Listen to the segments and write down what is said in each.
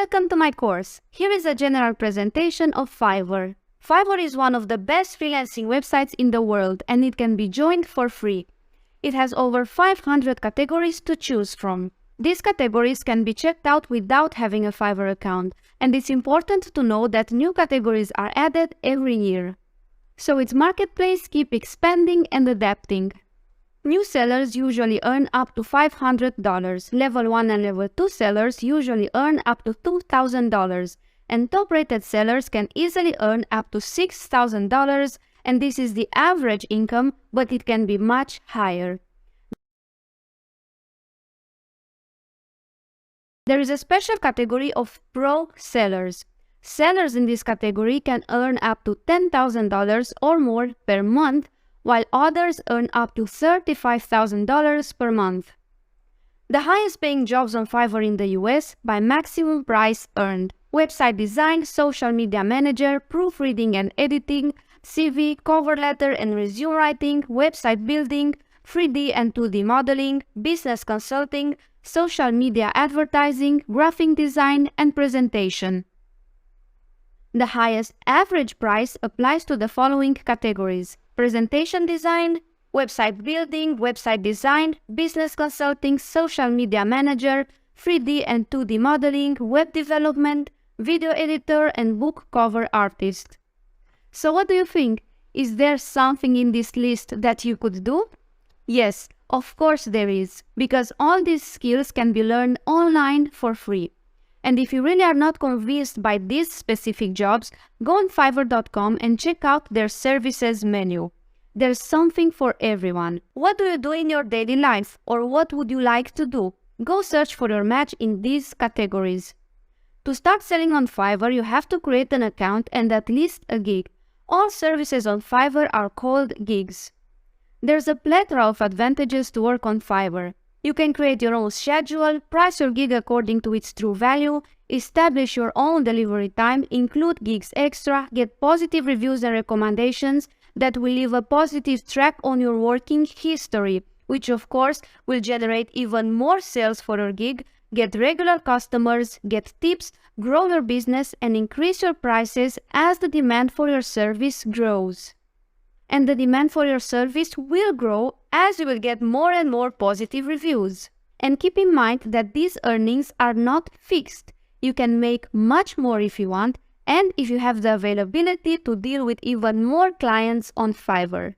Welcome to my course. Here is a general presentation of Fiverr. Fiverr is one of the best freelancing websites in the world and it can be joined for free. It has over 500 categories to choose from. These categories can be checked out without having a Fiverr account, and it's important to know that new categories are added every year. So its marketplace keeps expanding and adapting. New sellers usually earn up to $500, level 1 and level 2 sellers usually earn up to $2,000, and top-rated sellers can easily earn up to $6,000, and this is the average income, but it can be much higher. There is a special category of pro sellers. Sellers in this category can earn up to $10,000 or more per month, while others earn up to $35,000 per month. The highest paying jobs on Fiverr in the US by maximum price earned: website design, social media manager, proofreading and editing, CV, cover letter and resume writing, website building, 3D and 2D modeling, business consulting, social media advertising, graphic design, and presentation. The highest average price applies to the following categories: presentation design, website building, website design, business consulting, social media manager, 3D and 2D modeling, web development, video editor, and book cover artist. So what do you think? Is there something in this list that you could do? Yes, of course there is, because all these skills can be learned online for free. And if you really are not convinced by these specific jobs, go on Fiverr.com and check out their services menu. There's something for everyone. What do you do in your daily life, or what would you like to do? Go search for your match in these categories. To start selling on Fiverr, you have to create an account and at least a gig. All services on Fiverr are called gigs. There's a plethora of advantages to work on Fiverr. You can create your own schedule, price your gig according to its true value, establish your own delivery time, include gigs extra, get positive reviews and recommendations that will leave a positive track on your working history, which of course will generate even more sales for your gig, get regular customers, get tips, grow your business, and increase your prices as the demand for your service grows. And the demand for your service will grow as you will get more and more positive reviews. And keep in mind that these earnings are not fixed. You can make much more if you want, and if you have the availability to deal with even more clients on Fiverr.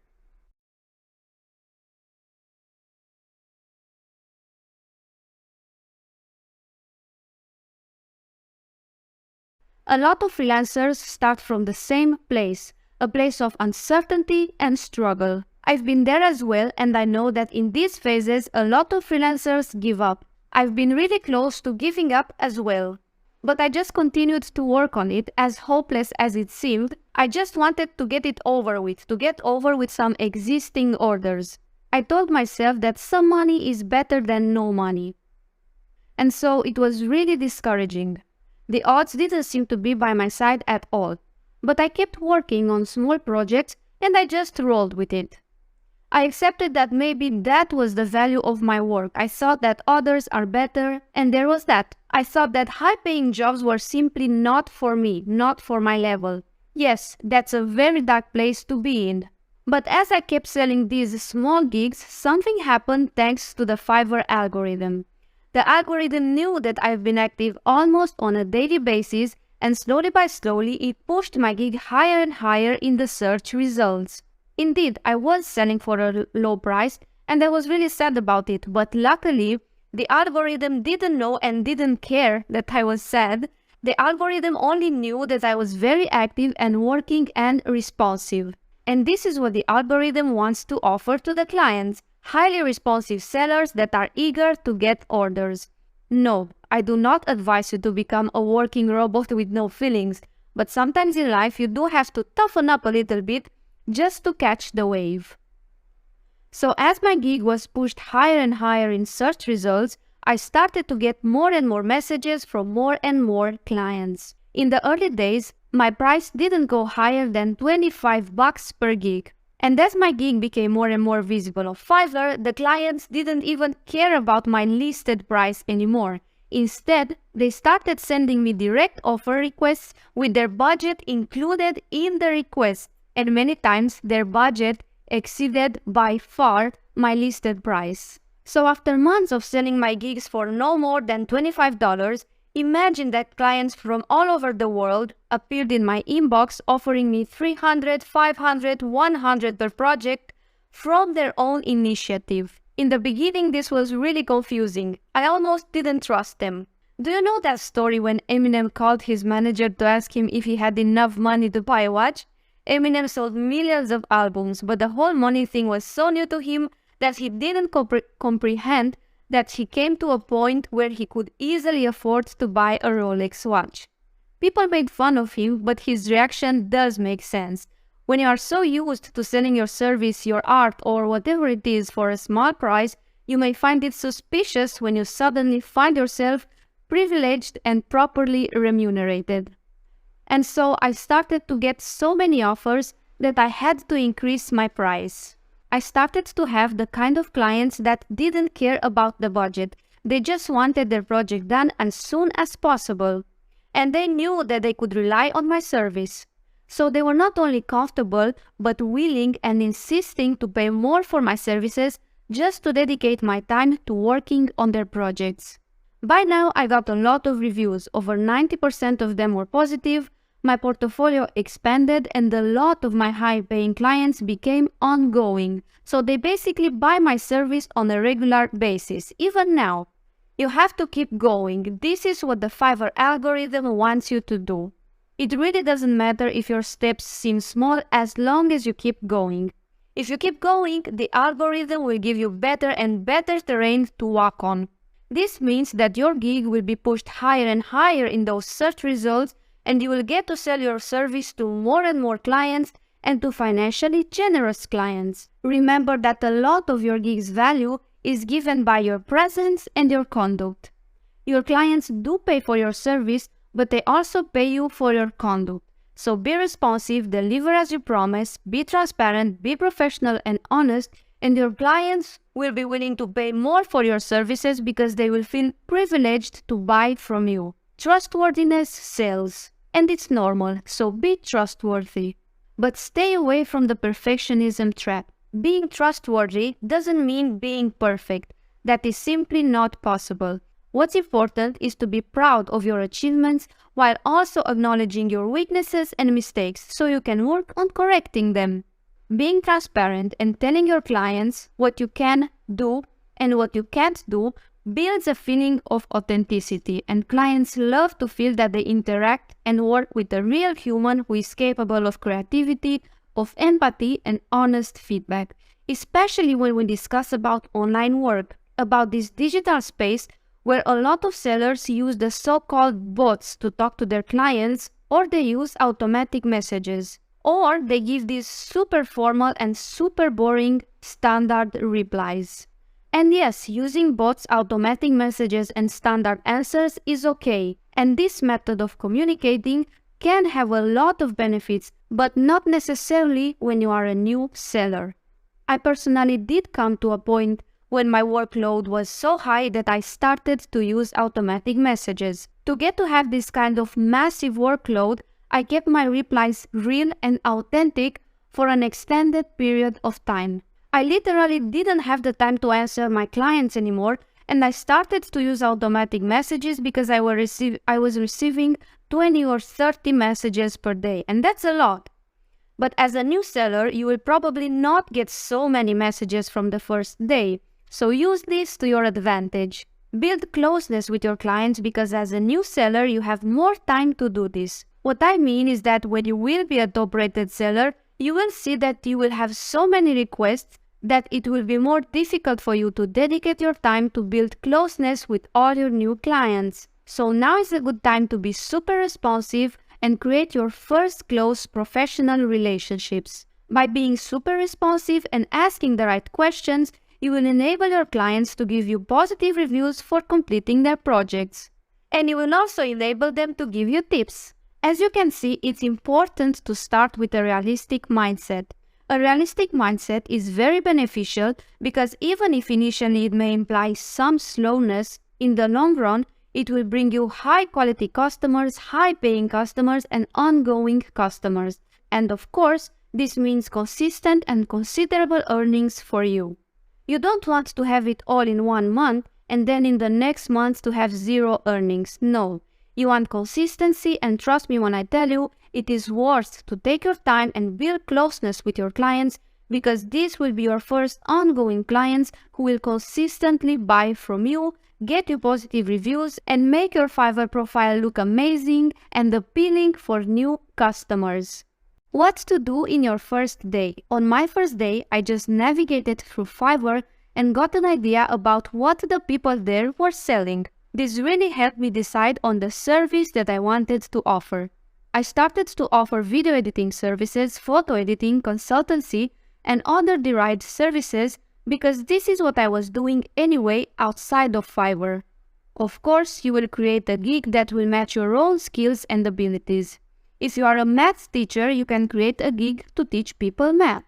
A lot of freelancers start from the same place, a place of uncertainty and struggle. I've been there as well, and I know that in these phases a lot of freelancers give up. I've been really close to giving up as well. But I just continued to work on it, as hopeless as it seemed. I just wanted to get it over with, to get over with some existing orders. I told myself that some money is better than no money. And so it was really discouraging. The odds didn't seem to be by my side at all. But I kept working on small projects and I just rolled with it. I accepted that maybe that was the value of my work. I thought that others are better, and there was that. I thought that high-paying jobs were simply not for me, not for my level. Yes, that's a very dark place to be in. But as I kept selling these small gigs, something happened thanks to the Fiverr algorithm. The algorithm knew that I've been active almost on a daily basis, and slowly by slowly it pushed my gig higher and higher in the search results. Indeed, I was selling for a low price and I was really sad about it, but luckily the algorithm didn't know and didn't care that I was sad. The algorithm only knew that I was very active and working and responsive. And this is what the algorithm wants to offer to the clients: highly responsive sellers that are eager to get orders. No, I do not advise you to become a working robot with no feelings, but sometimes in life you do have to toughen up a little bit just to catch the wave. So as my gig was pushed higher and higher in search results, I started to get more and more messages from more and more clients. In the early days, my price didn't go higher than $25 per gig. And as my gig became more and more visible on Fiverr, the clients didn't even care about my listed price anymore. Instead, they started sending me direct offer requests with their budget included in the request, and many times their budget exceeded by far my listed price. So after months of selling my gigs for no more than $25, imagine that clients from all over the world appeared in my inbox offering me $300, $500, $100 per project from their own initiative. In the beginning, this was really confusing. I almost didn't trust them. Do you know that story when Eminem called his manager to ask him if he had enough money to buy a watch? Eminem sold millions of albums, but the whole money thing was so new to him that he didn't comprehend that he came to a point where he could easily afford to buy a Rolex watch. People made fun of him, but his reaction does make sense. When you are so used to selling your service, your art, or whatever it is for a small price, you may find it suspicious when you suddenly find yourself privileged and properly remunerated. And so I started to get so many offers that I had to increase my price. I started to have the kind of clients that didn't care about the budget. They just wanted their project done as soon as possible. And they knew that they could rely on my service. So they were not only comfortable, but willing and insisting to pay more for my services just to dedicate my time to working on their projects. By now, I got a lot of reviews. Over 90% of them were positive. My portfolio expanded and a lot of my high-paying clients became ongoing. So they basically buy my service on a regular basis, even now. You have to keep going. This is what the Fiverr algorithm wants you to do. It really doesn't matter if your steps seem small as long as you keep going. If you keep going, the algorithm will give you better and better terrain to walk on. This means that your gig will be pushed higher and higher in those search results, and you will get to sell your service to more and more clients and to financially generous clients. Remember that a lot of your gig's value is given by your presence and your conduct. Your clients do pay for your service, but they also pay you for your conduct. So be responsive, deliver as you promise, be transparent, be professional and honest, and your clients will be willing to pay more for your services because they will feel privileged to buy from you. Trustworthiness sells, and it's normal, so be trustworthy. But stay away from the perfectionism trap. Being trustworthy doesn't mean being perfect. That is simply not possible. What's important is to be proud of your achievements while also acknowledging your weaknesses and mistakes so you can work on correcting them. Being transparent and telling your clients what you can do and what you can't do builds a feeling of authenticity, and clients love to feel that they interact and work with a real human who is capable of creativity, of empathy and honest feedback, especially when we discuss about online work, about this digital space where a lot of sellers use the so-called bots to talk to their clients, or they use automatic messages, or they give these super formal and super boring standard replies. And yes, using bots, automatic messages and standard answers is okay, and this method of communicating can have a lot of benefits, but not necessarily when you are a new seller. I personally did come to a point when my workload was so high that I started to use automatic messages. To get to have this kind of massive workload, I kept my replies real and authentic for an extended period of time. I literally didn't have the time to answer my clients anymore, and I started to use automatic messages because I was receiving 20 or 30 messages per day, and that's a lot. But as a new seller, you will probably not get so many messages from the first day. So use this to your advantage. Build closeness with your clients because as a new seller, you have more time to do this. What I mean is that when you will be a top-rated seller, you will see that you will have so many requests that it will be more difficult for you to dedicate your time to build closeness with all your new clients. So now is a good time to be super responsive and create your first close professional relationships. By being super responsive and asking the right questions, you will enable your clients to give you positive reviews for completing their projects. And you will also enable them to give you tips. As you can see, it's important to start with a realistic mindset. A realistic mindset is very beneficial because even if initially it may imply some slowness, in the long run, It will bring you high quality customers, high paying customers, and ongoing customers. And of course, this means consistent and considerable earnings for you. You don't want to have it all in 1 month and then in the next month to have zero earnings. No. You want consistency, and trust me when I tell you, it is worth to take your time and build closeness with your clients, because these will be your first ongoing clients who will consistently buy from you, get you positive reviews, and make your Fiverr profile look amazing and appealing for new customers. What to do in your first day? On my first day, I just navigated through Fiverr and got an idea about what the people there were selling. This really helped me decide on the service that I wanted to offer. I started to offer video editing services, photo editing, consultancy, and other derived services because this is what I was doing anyway outside of Fiverr. Of course, you will create a gig that will match your own skills and abilities. If you are a math teacher, you can create a gig to teach people math.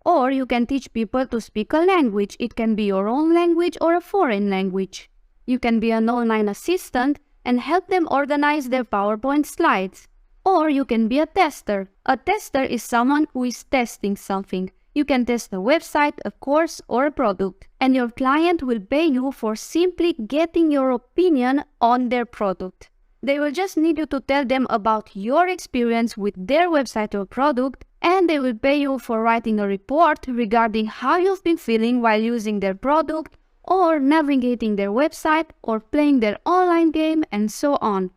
Or you can teach people to speak a language. It can be your own language or a foreign language. You can be an online assistant and help them organize their PowerPoint slides. Or you can be a tester. A tester is someone who is testing something. You can test a website, a course, or a product. And your client will pay you for simply getting your opinion on their product. They will just need you to tell them about your experience with their website or product, and they will pay you for writing a report regarding how you've been feeling while using their product, or navigating their website, or playing their online game, and so on.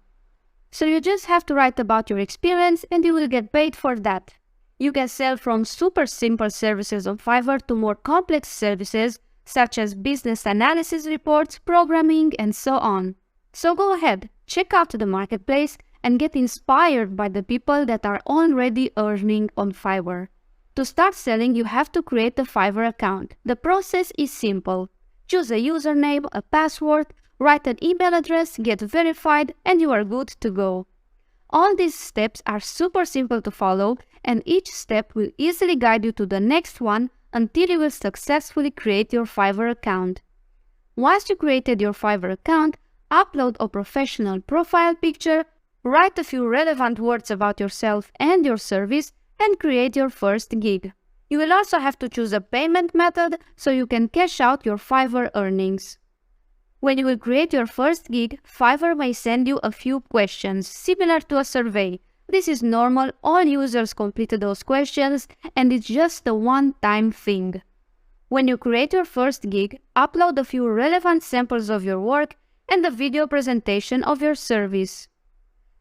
So you just have to write about your experience and you will get paid for that. You can sell from super simple services on Fiverr to more complex services such as business analysis reports, programming, and so on. So go ahead, check out the marketplace and get inspired by the people that are already earning on Fiverr. To start selling, you have to create a Fiverr account. The process is simple. Choose a username, a password, write an email address, get verified, and you are good to go. All these steps are super simple to follow, and each step will easily guide you to the next one until you will successfully create your Fiverr account. Once you created your Fiverr account, upload a professional profile picture, write a few relevant words about yourself and your service, and create your first gig. You will also have to choose a payment method so you can cash out your Fiverr earnings. When you will create your first gig, Fiverr may send you a few questions, similar to a survey. This is normal, all users complete those questions, and it's just a one-time thing. When you create your first gig, upload a few relevant samples of your work and a video presentation of your service.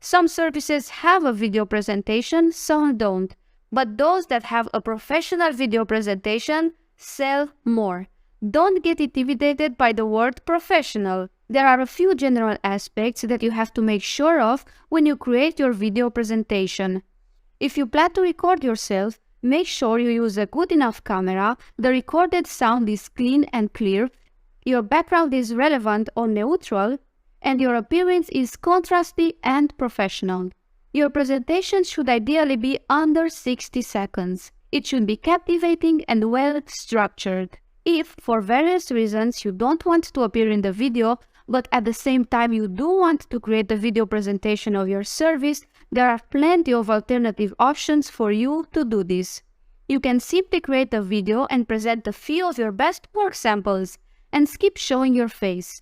Some services have a video presentation, some don't, but those that have a professional video presentation sell more. Don't get intimidated by the word professional. There are a few general aspects that you have to make sure of when you create your video presentation. If you plan to record yourself, make sure you use a good enough camera, the recorded sound is clean and clear, your background is relevant or neutral, and your appearance is contrasty and professional. Your presentation should ideally be under 60 seconds. It should be captivating and well structured. If, for various reasons, you don't want to appear in the video, but at the same time you do want to create a video presentation of your service, there are plenty of alternative options for you to do this. You can simply create a video and present a few of your best work samples and skip showing your face.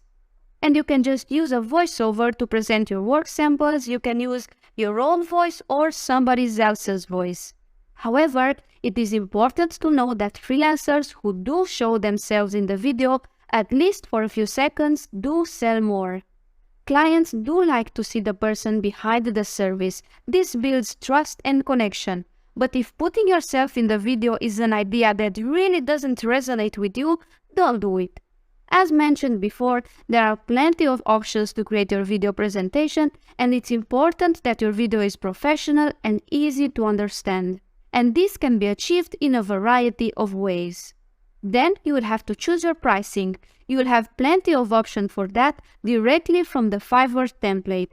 And you can just use a voiceover to present your work samples. You can use your own voice or somebody else's voice. However, it is important to know that freelancers who do show themselves in the video, at least for a few seconds, do sell more. Clients do like to see the person behind the service. This builds trust and connection. But if putting yourself in the video is an idea that really doesn't resonate with you, don't do it. As mentioned before, there are plenty of options to create your video presentation, and it's important that your video is professional and easy to understand. And this can be achieved in a variety of ways. Then you will have to choose your pricing. You will have plenty of options for that directly from the Fiverr template.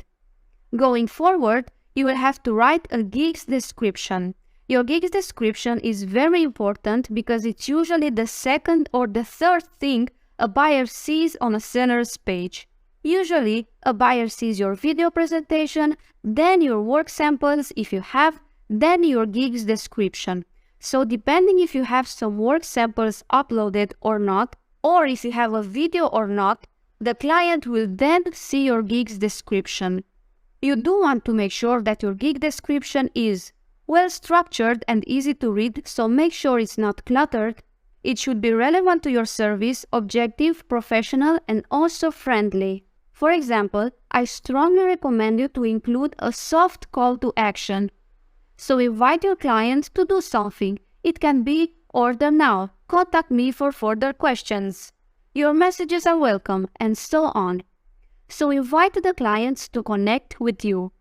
Going forward, you will have to write a gig's description. Your gig's description is very important because it's usually the second or the third thing a buyer sees on a seller's page. Usually, a buyer sees your video presentation, then your work samples if you have, then your gig's description. So depending if you have some work samples uploaded or not, or if you have a video or not, the client will then see your gig's description. You do want to make sure that your gig description is well structured and easy to read, so make sure it's not cluttered. It should be relevant to your service, objective, professional, and also friendly. For example, I strongly recommend you to include a soft call to action. So invite your client to do something. It can be order now, contact me for further questions, your messages are welcome, and so on. So invite the clients to connect with you.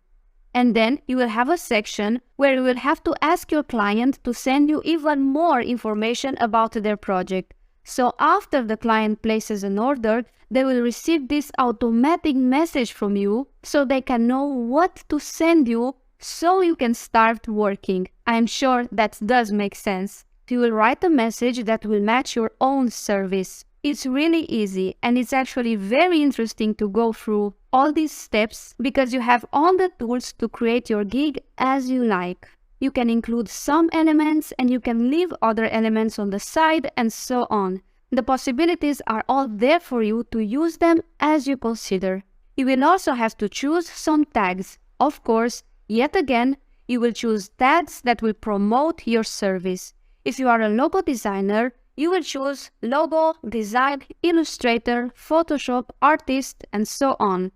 And then you will have a section where you will have to ask your client to send you even more information about their project. So after the client places an order, they will receive this automatic message from you so they can know what to send you so you can start working. I'm sure that does make sense. You will write a message that will match your own service. It's really easy and it's actually very interesting to go through all these steps because you have all the tools to create your gig as you like. You can include some elements and you can leave other elements on the side and so on. The possibilities are all there for you to use them as you consider. You will also have to choose some tags. Of course, yet again, you will choose tags that will promote your service. If you are a logo designer, you will choose logo, design, illustrator, Photoshop, artist, and so on.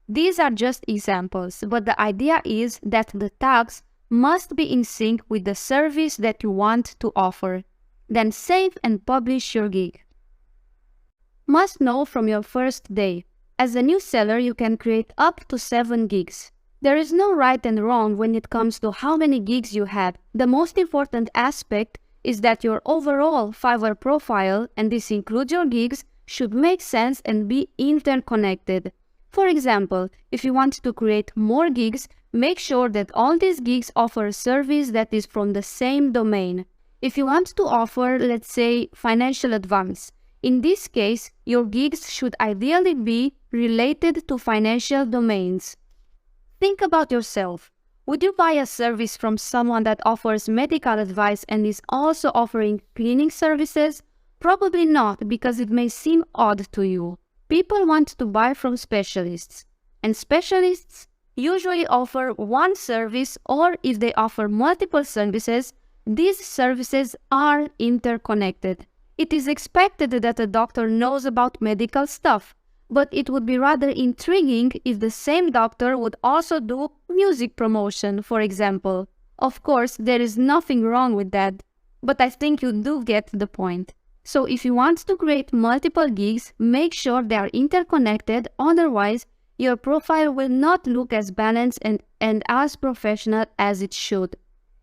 These are just examples, but the idea is that the tags must be in sync with the service that you want to offer. Then save and publish your gig. Must know from your first day. As a new seller, you can create up to 7 gigs. There is no right and wrong when it comes to how many gigs you have. The most important aspect is that your overall Fiverr profile, and this includes your gigs, should make sense and be interconnected. For example, if you want to create more gigs, make sure that all these gigs offer a service that is from the same domain. If you want to offer, let's say, financial advice, in this case, your gigs should ideally be related to financial domains. Think about yourself. Would you buy a service from someone that offers medical advice and is also offering cleaning services? Probably not, because it may seem odd to you. People want to buy from specialists, and specialists usually offer one service, or if they offer multiple services, these services are interconnected. It is expected that a doctor knows about medical stuff, but it would be rather intriguing if the same doctor would also do music promotion, for example. Of course, there is nothing wrong with that, but I think you do get the point. So if you want to create multiple gigs, make sure they are interconnected, otherwise your profile will not look as balanced and as professional as it should.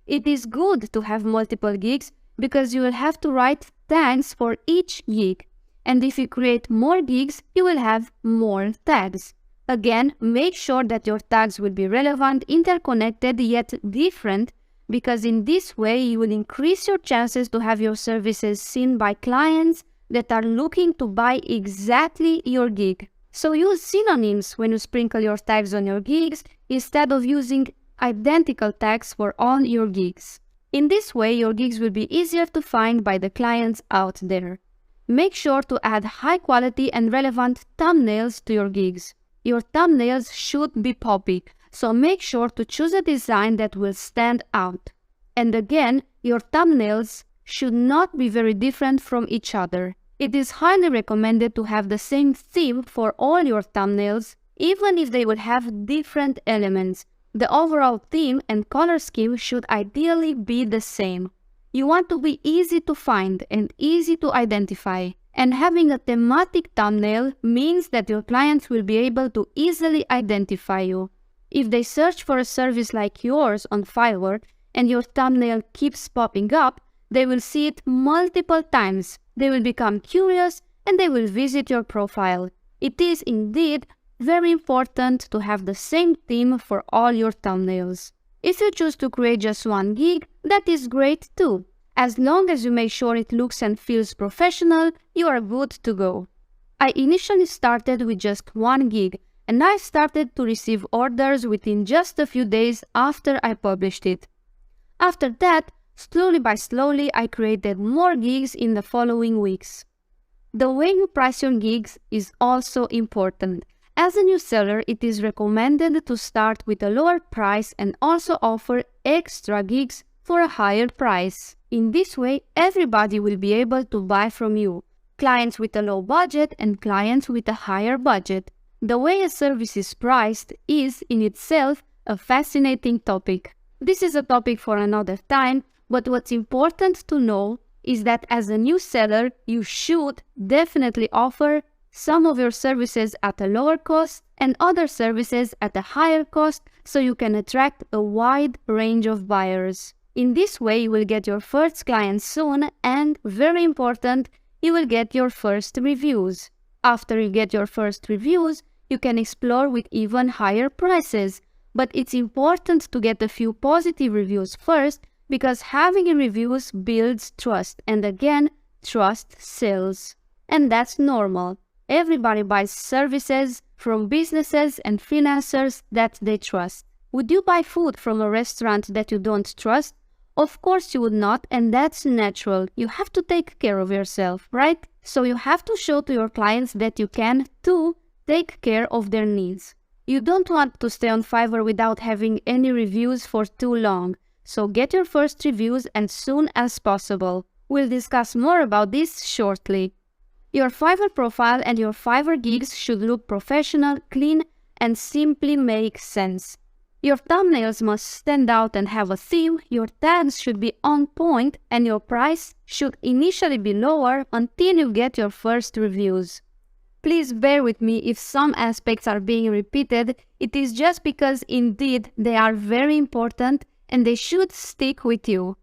It is good to have multiple gigs because you will have to write tags for each gig. And if you create more gigs, you will have more tags. Again, make sure that your tags will be relevant, interconnected, yet different, because in this way you will increase your chances to have your services seen by clients that are looking to buy exactly your gig. So use synonyms when you sprinkle your tags on your gigs instead of using identical tags for all your gigs. In this way, your gigs will be easier to find by the clients out there. Make sure to add high quality and relevant thumbnails to your gigs. Your thumbnails should be poppy, so make sure to choose a design that will stand out. And again, your thumbnails should not be very different from each other. It is highly recommended to have the same theme for all your thumbnails, even if they will have different elements. The overall theme and color scheme should ideally be the same. You want to be easy to find and easy to identify, and having a thematic thumbnail means that your clients will be able to easily identify you. If they search for a service like yours on Fiverr and your thumbnail keeps popping up, they will see it multiple times. They will become curious and they will visit your profile. It is indeed very important to have the same theme for all your thumbnails. If you choose to create just one gig, that is great too. As long as you make sure it looks and feels professional, you are good to go. I initially started with just 1 gig, and I started to receive orders within just a few days after I published it. After that, slowly by slowly, I created more gigs in the following weeks. The way you price your gigs is also important. As a new seller, it is recommended to start with a lower price and also offer extra gigs for a higher price. In this way, everybody will be able to buy from you. Clients with a low budget and clients with a higher budget. The way a service is priced is in itself a fascinating topic. This is a topic for another time, but what's important to know is that as a new seller, you should definitely offer some of your services at a lower cost and other services at a higher cost so you can attract a wide range of buyers. In this way, you will get your first clients soon and, very important, you will get your first reviews. After you get your first reviews, you can explore with even higher prices. But it's important to get a few positive reviews first because having reviews builds trust, and again, trust sells. And that's normal. Everybody buys services from businesses and freelancers that they trust. Would you buy food from a restaurant that you don't trust? Of course you would not, and that's natural. You have to take care of yourself, right? So you have to show to your clients that you can, too, take care of their needs. You don't want to stay on Fiverr without having any reviews for too long. So get your first reviews as soon as possible. We'll discuss more about this shortly. Your Fiverr profile and your Fiverr gigs should look professional, clean, and simply make sense. Your thumbnails must stand out and have a theme, your tags should be on point, and your price should initially be lower until you get your first reviews. Please bear with me if some aspects are being repeated. It is just because indeed they are very important and they should stick with you.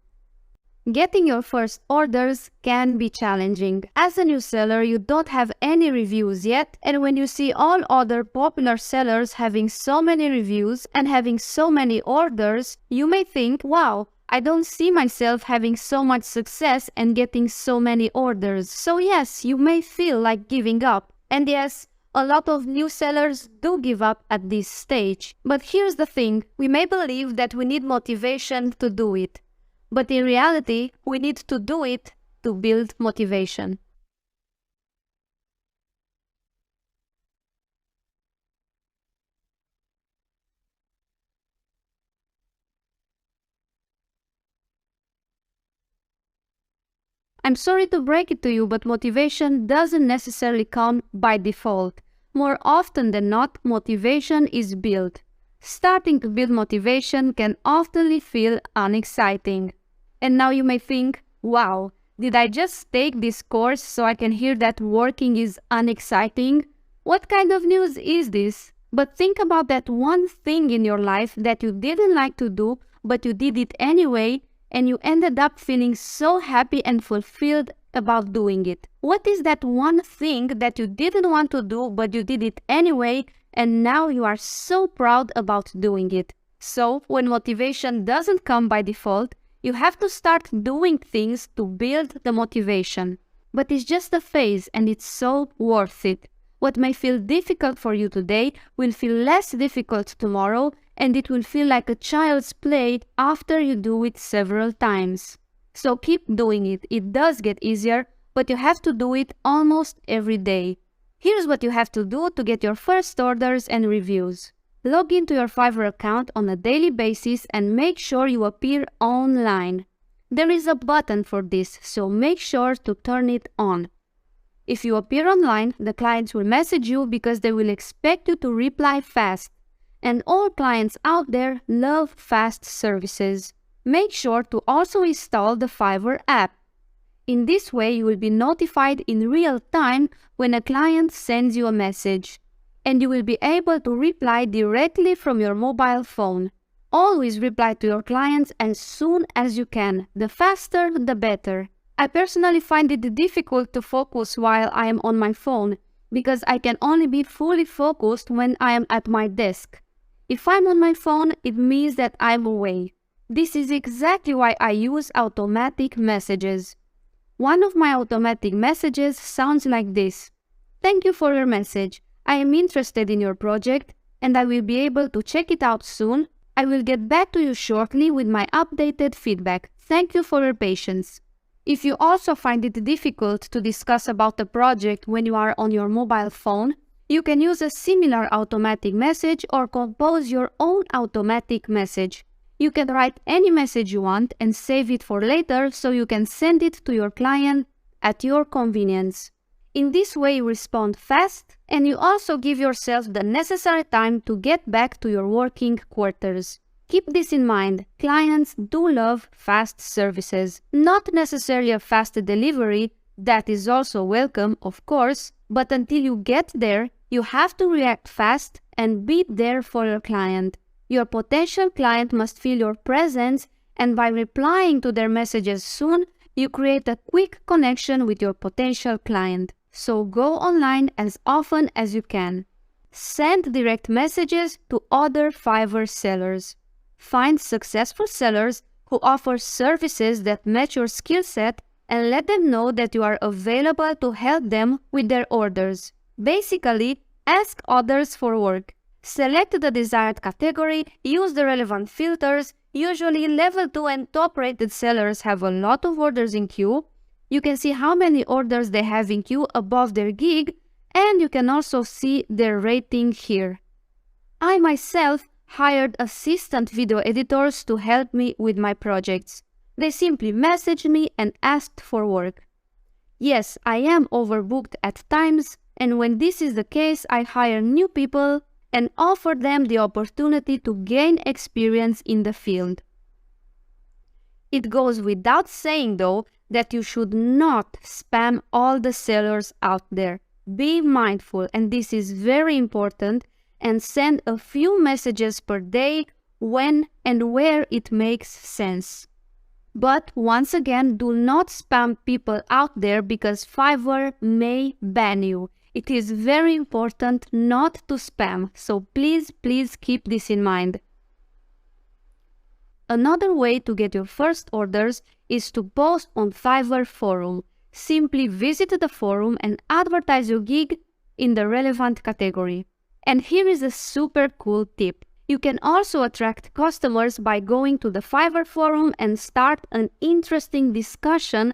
Getting your first orders can be challenging. As a new seller, you don't have any reviews yet, and when you see all other popular sellers having so many reviews and having so many orders, you may think, wow, I don't see myself having so much success and getting so many orders. So yes, you may feel like giving up. And yes, a lot of new sellers do give up at this stage. But here's the thing, we may believe that we need motivation to do it. But in reality, we need to do it to build motivation. I'm sorry to break it to you, but motivation doesn't necessarily come by default. More often than not, motivation is built. Starting to build motivation can often feel unexciting. And now you may think, wow, did I just take this course so I can hear that working is unexciting? What kind of news is this? But think about that one thing in your life that you didn't like to do, but you did it anyway, and you ended up feeling so happy and fulfilled about doing it. What is that one thing that you didn't want to do, but you did it anyway, and now you are so proud about doing it? So, when motivation doesn't come by default, you have to start doing things to build the motivation. But it's just a phase and it's so worth it. What may feel difficult for you today will feel less difficult tomorrow, and it will feel like a child's play after you do it several times. So keep doing it. It does get easier, but you have to do it almost every day. Here's what you have to do to get your first orders and reviews. Log into your Fiverr account on a daily basis and make sure you appear online. There is a button for this, so make sure to turn it on. If you appear online, the clients will message you because they will expect you to reply fast. And all clients out there love fast services. Make sure to also install the Fiverr app. In this way, you will be notified in real time when a client sends you a message. And you will be able to reply directly from your mobile phone. Always reply to your clients as soon as you can. The faster, the better. I personally find it difficult to focus while I am on my phone because I can only be fully focused when I am at my desk. If I'm on my phone, it means that I'm away. This is exactly why I use automatic messages. One of my automatic messages sounds like this. Thank you for your message. I am interested in your project and I will be able to check it out soon. I will get back to you shortly with my updated feedback. Thank you for your patience. If you also find it difficult to discuss about the project when you are on your mobile phone, you can use a similar automatic message or compose your own automatic message. You can write any message you want and save it for later so you can send it to your client at your convenience. In this way, you respond fast and you also give yourself the necessary time to get back to your working quarters. Keep this in mind, clients do love fast services. Not necessarily a fast delivery, that is also welcome, of course, but until you get there, you have to react fast and be there for your client. Your potential client must feel your presence, and by replying to their messages soon, you create a quick connection with your potential client. So go online as often as you can. Send direct messages to other Fiverr sellers. Find successful sellers who offer services that match your skill set and let them know that you are available to help them with their orders. Basically, ask others for work. Select the desired category, use the relevant filters. Usually level 2 and top-rated sellers have a lot of orders in queue. You can see how many orders they have in queue above their gig, and you can also see their rating here. I myself hired assistant video editors to help me with my projects. They simply messaged me and asked for work. Yes, I am overbooked at times, and when this is the case, I hire new people and offer them the opportunity to gain experience in the field. It goes without saying, though, that you should not spam all the sellers out there. Be mindful, and this is very important, and send a few messages per day when and where it makes sense. But once again, do not spam people out there because Fiverr may ban you. It is very important not to spam, so please keep this in mind. Another way to get your first orders is to post on Fiverr forum. Simply visit the forum and advertise your gig in the relevant category. And here is a super cool tip. You can also attract customers by going to the Fiverr forum and start an interesting discussion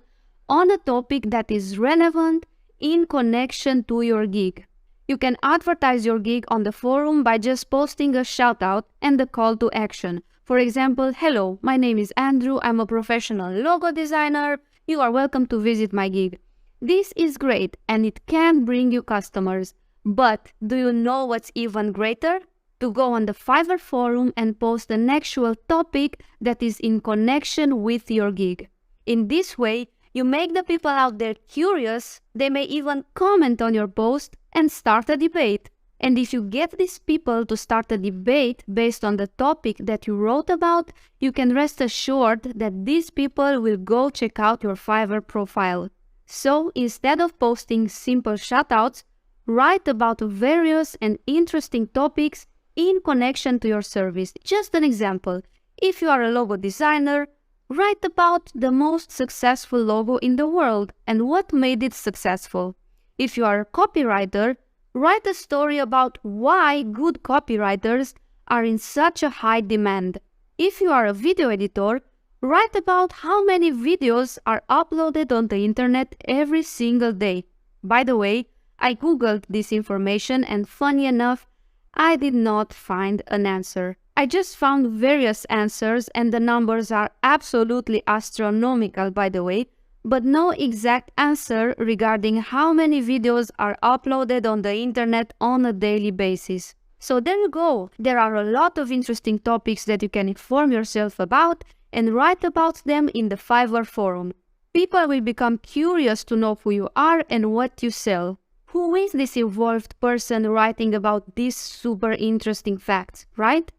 on a topic that is relevant in connection to your gig. You can advertise your gig on the forum by just posting a shout-out and a call to action. For example, hello, my name is Andrew, I'm a professional logo designer, you are welcome to visit my gig. This is great and it can bring you customers. But do you know what's even greater? To go on the Fiverr forum and post an actual topic that is in connection with your gig. In this way, you make the people out there curious, they may even comment on your post and start a debate. And if you get these people to start a debate based on the topic that you wrote about, you can rest assured that these people will go check out your Fiverr profile. So instead of posting simple shoutouts, write about various and interesting topics in connection to your service. Just an example, if you are a logo designer, write about the most successful logo in the world and what made it successful. If you are a copywriter, write a story about why good copywriters are in such a high demand. If you are a video editor, write about how many videos are uploaded on the internet every single day. By the way, I googled this information and funny enough, I did not find an answer. I just found various answers and the numbers are absolutely astronomical, by the way, but no exact answer regarding how many videos are uploaded on the internet on a daily basis. So there you go. There are a lot of interesting topics that you can inform yourself about and write about them in the Fiverr forum. People will become curious to know who you are and what you sell. Who is this involved person writing about these super interesting facts, right?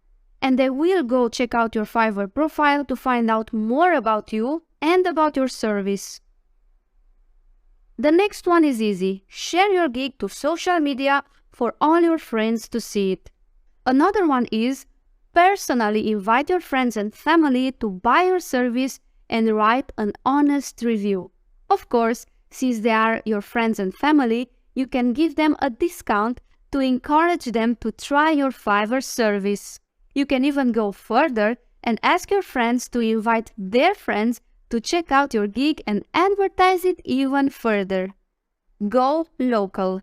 And they will go check out your Fiverr profile to find out more about you and about your service. The next one is easy. Share your gig to social media for all your friends to see it. Another one is personally invite your friends and family to buy your service and write an honest review. Of course, since they are your friends and family, you can give them a discount to encourage them to try your Fiverr service. You can even go further and ask your friends to invite their friends to check out your gig and advertise it even further. Go local.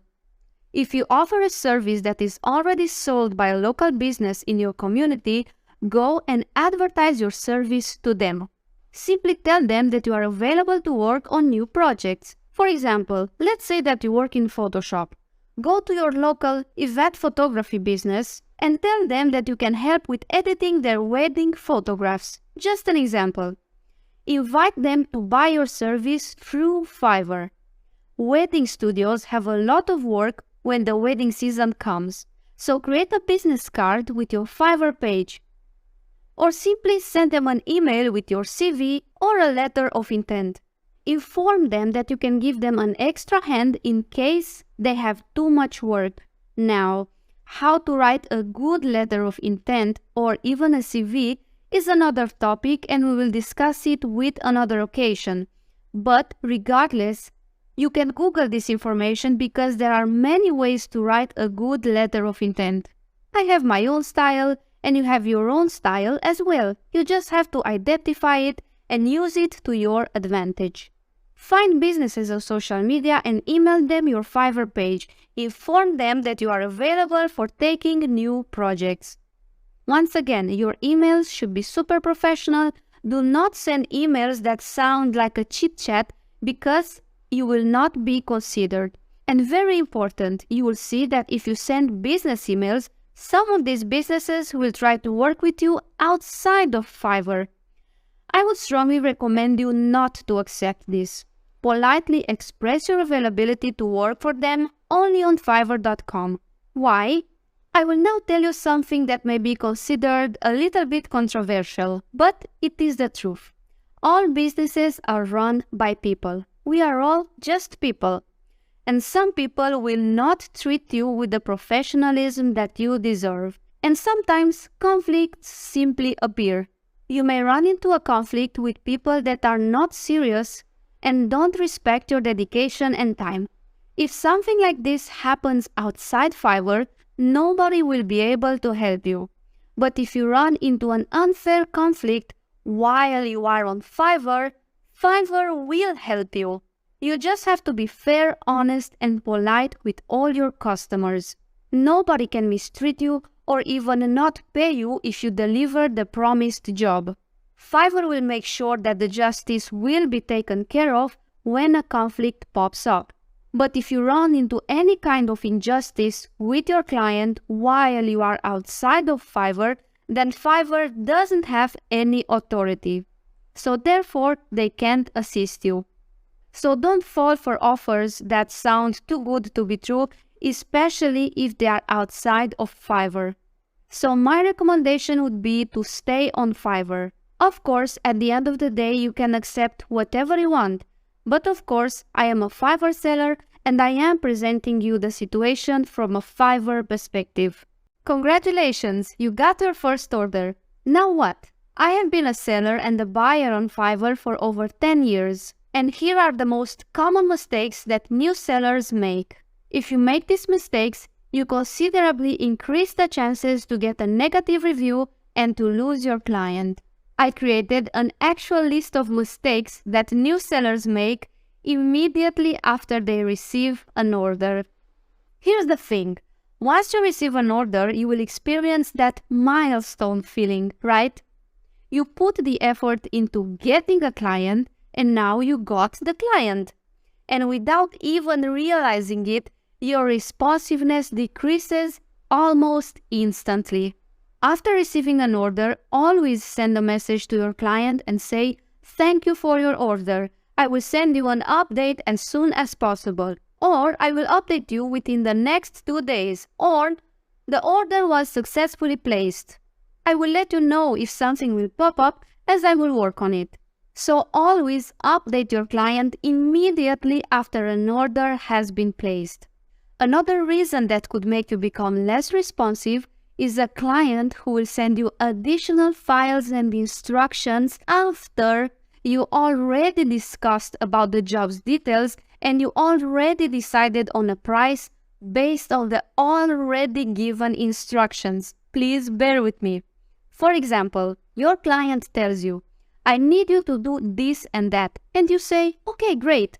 If you offer a service that is already sold by a local business in your community, go and advertise your service to them. Simply tell them that you are available to work on new projects. For example, let's say that you work in Photoshop. Go to your local event photography business and tell them that you can help with editing their wedding photographs. Just an example. Invite them to buy your service through Fiverr. Wedding studios have a lot of work when the wedding season comes, so create a business card with your Fiverr page. Or simply send them an email with your CV or a letter of intent. Inform them that you can give them an extra hand in case they have too much work. Now, how to write a good letter of intent or even a CV is another topic, and we will discuss it with another occasion. But regardless, you can Google this information because there are many ways to write a good letter of intent. I have my own style and you have your own style as well. You just have to identify it and use it to your advantage. Find businesses on social media and email them your Fiverr page. Inform them that you are available for taking new projects. Once again, your emails should be super professional. Do not send emails that sound like a chit-chat because you will not be considered. And very important, you will see that if you send business emails, some of these businesses will try to work with you outside of Fiverr. I would strongly recommend you not to accept this. Politely express your availability to work for them only on Fiverr.com. Why? I will now tell you something that may be considered a little bit controversial, but it is the truth. All businesses are run by people. We are all just people. And some people will not treat you with the professionalism that you deserve. And sometimes conflicts simply appear. You may run into a conflict with people that are not serious and don't respect your dedication and time. If something like this happens outside Fiverr, nobody will be able to help you. But if you run into an unfair conflict while you are on Fiverr, Fiverr will help you. You just have to be fair, honest, and polite with all your customers. Nobody can mistreat you or even not pay you if you deliver the promised job. Fiverr will make sure that the justice will be taken care of when a conflict pops up. But if you run into any kind of injustice with your client while you are outside of Fiverr, then Fiverr doesn't have any authority. So therefore, they can't assist you. So don't fall for offers that sound too good to be true, especially if they are outside of Fiverr. So my recommendation would be to stay on Fiverr. Of course, at the end of the day, you can accept whatever you want. But of course, I am a Fiverr seller and I am presenting you the situation from a Fiverr perspective. Congratulations, you got your first order. Now what? I have been a seller and a buyer on Fiverr for over 10 years. And here are the most common mistakes that new sellers make. If you make these mistakes, you considerably increase the chances to get a negative review and to lose your client. I created an actual list of mistakes that new sellers make immediately after they receive an order. Here's the thing. Once you receive an order, you will experience that milestone feeling, right? You put the effort into getting a client, and now you got the client. And without even realizing it, your responsiveness decreases almost instantly. After receiving an order, always send a message to your client and say, "Thank you for your order. I will send you an update as soon as possible." Or, "I will update you within the next 2 days." Or, "The order was successfully placed. I will let you know if something will pop up as I will work on it." So always update your client immediately after an order has been placed. Another reason that could make you become less responsive is a client who will send you additional files and instructions after you already discussed about the job's details and you already decided on a price based on the already given instructions. Please bear with me. For example, your client tells you, I need you to do this and that, and you say, okay, great.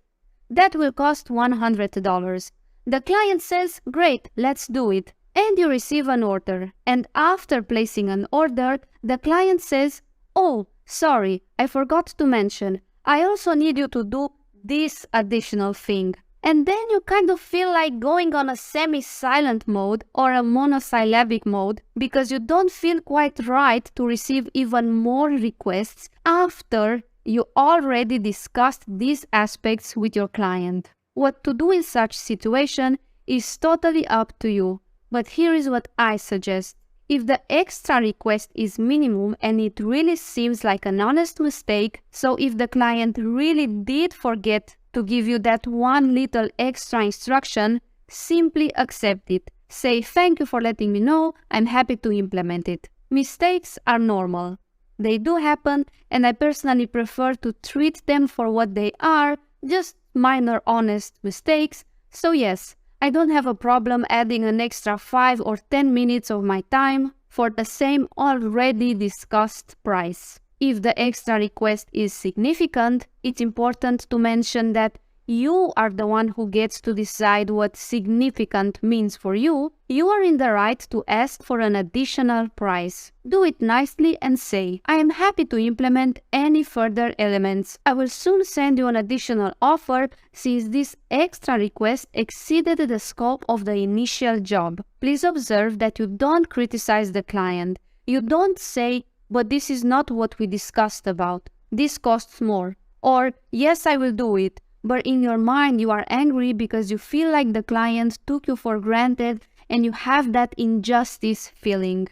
That will cost $100. The client says, great, let's do it. And you receive an order. And after placing an order, the client says, oh, sorry, I forgot to mention, I also need you to do this additional thing. And then you kind of feel like going on a semi-silent mode or a monosyllabic mode because you don't feel quite right to receive even more requests after you already discussed these aspects with your client. What to do in such situation is totally up to you, but here is what I suggest. If the extra request is minimum and it really seems like an honest mistake, so if the client really did forget to give you that one little extra instruction, simply accept it. Say, thank you for letting me know, I'm happy to implement it. Mistakes are normal. They do happen, and I personally prefer to treat them for what they are, just minor honest mistakes. So yes, I don't have a problem adding an extra 5 or 10 minutes of my time for the same already discussed price. If the extra request is significant, it's important to mention that you are the one who gets to decide what significant means for you. You are in the right to ask for an additional price. Do it nicely and say, I am happy to implement any further elements. I will soon send you an additional offer since this extra request exceeded the scope of the initial job. Please observe that you don't criticize the client. You don't say, but this is not what we discussed about. This costs more. Or, yes, I will do it. But in your mind, you are angry because you feel like the client took you for granted and you have that injustice feeling.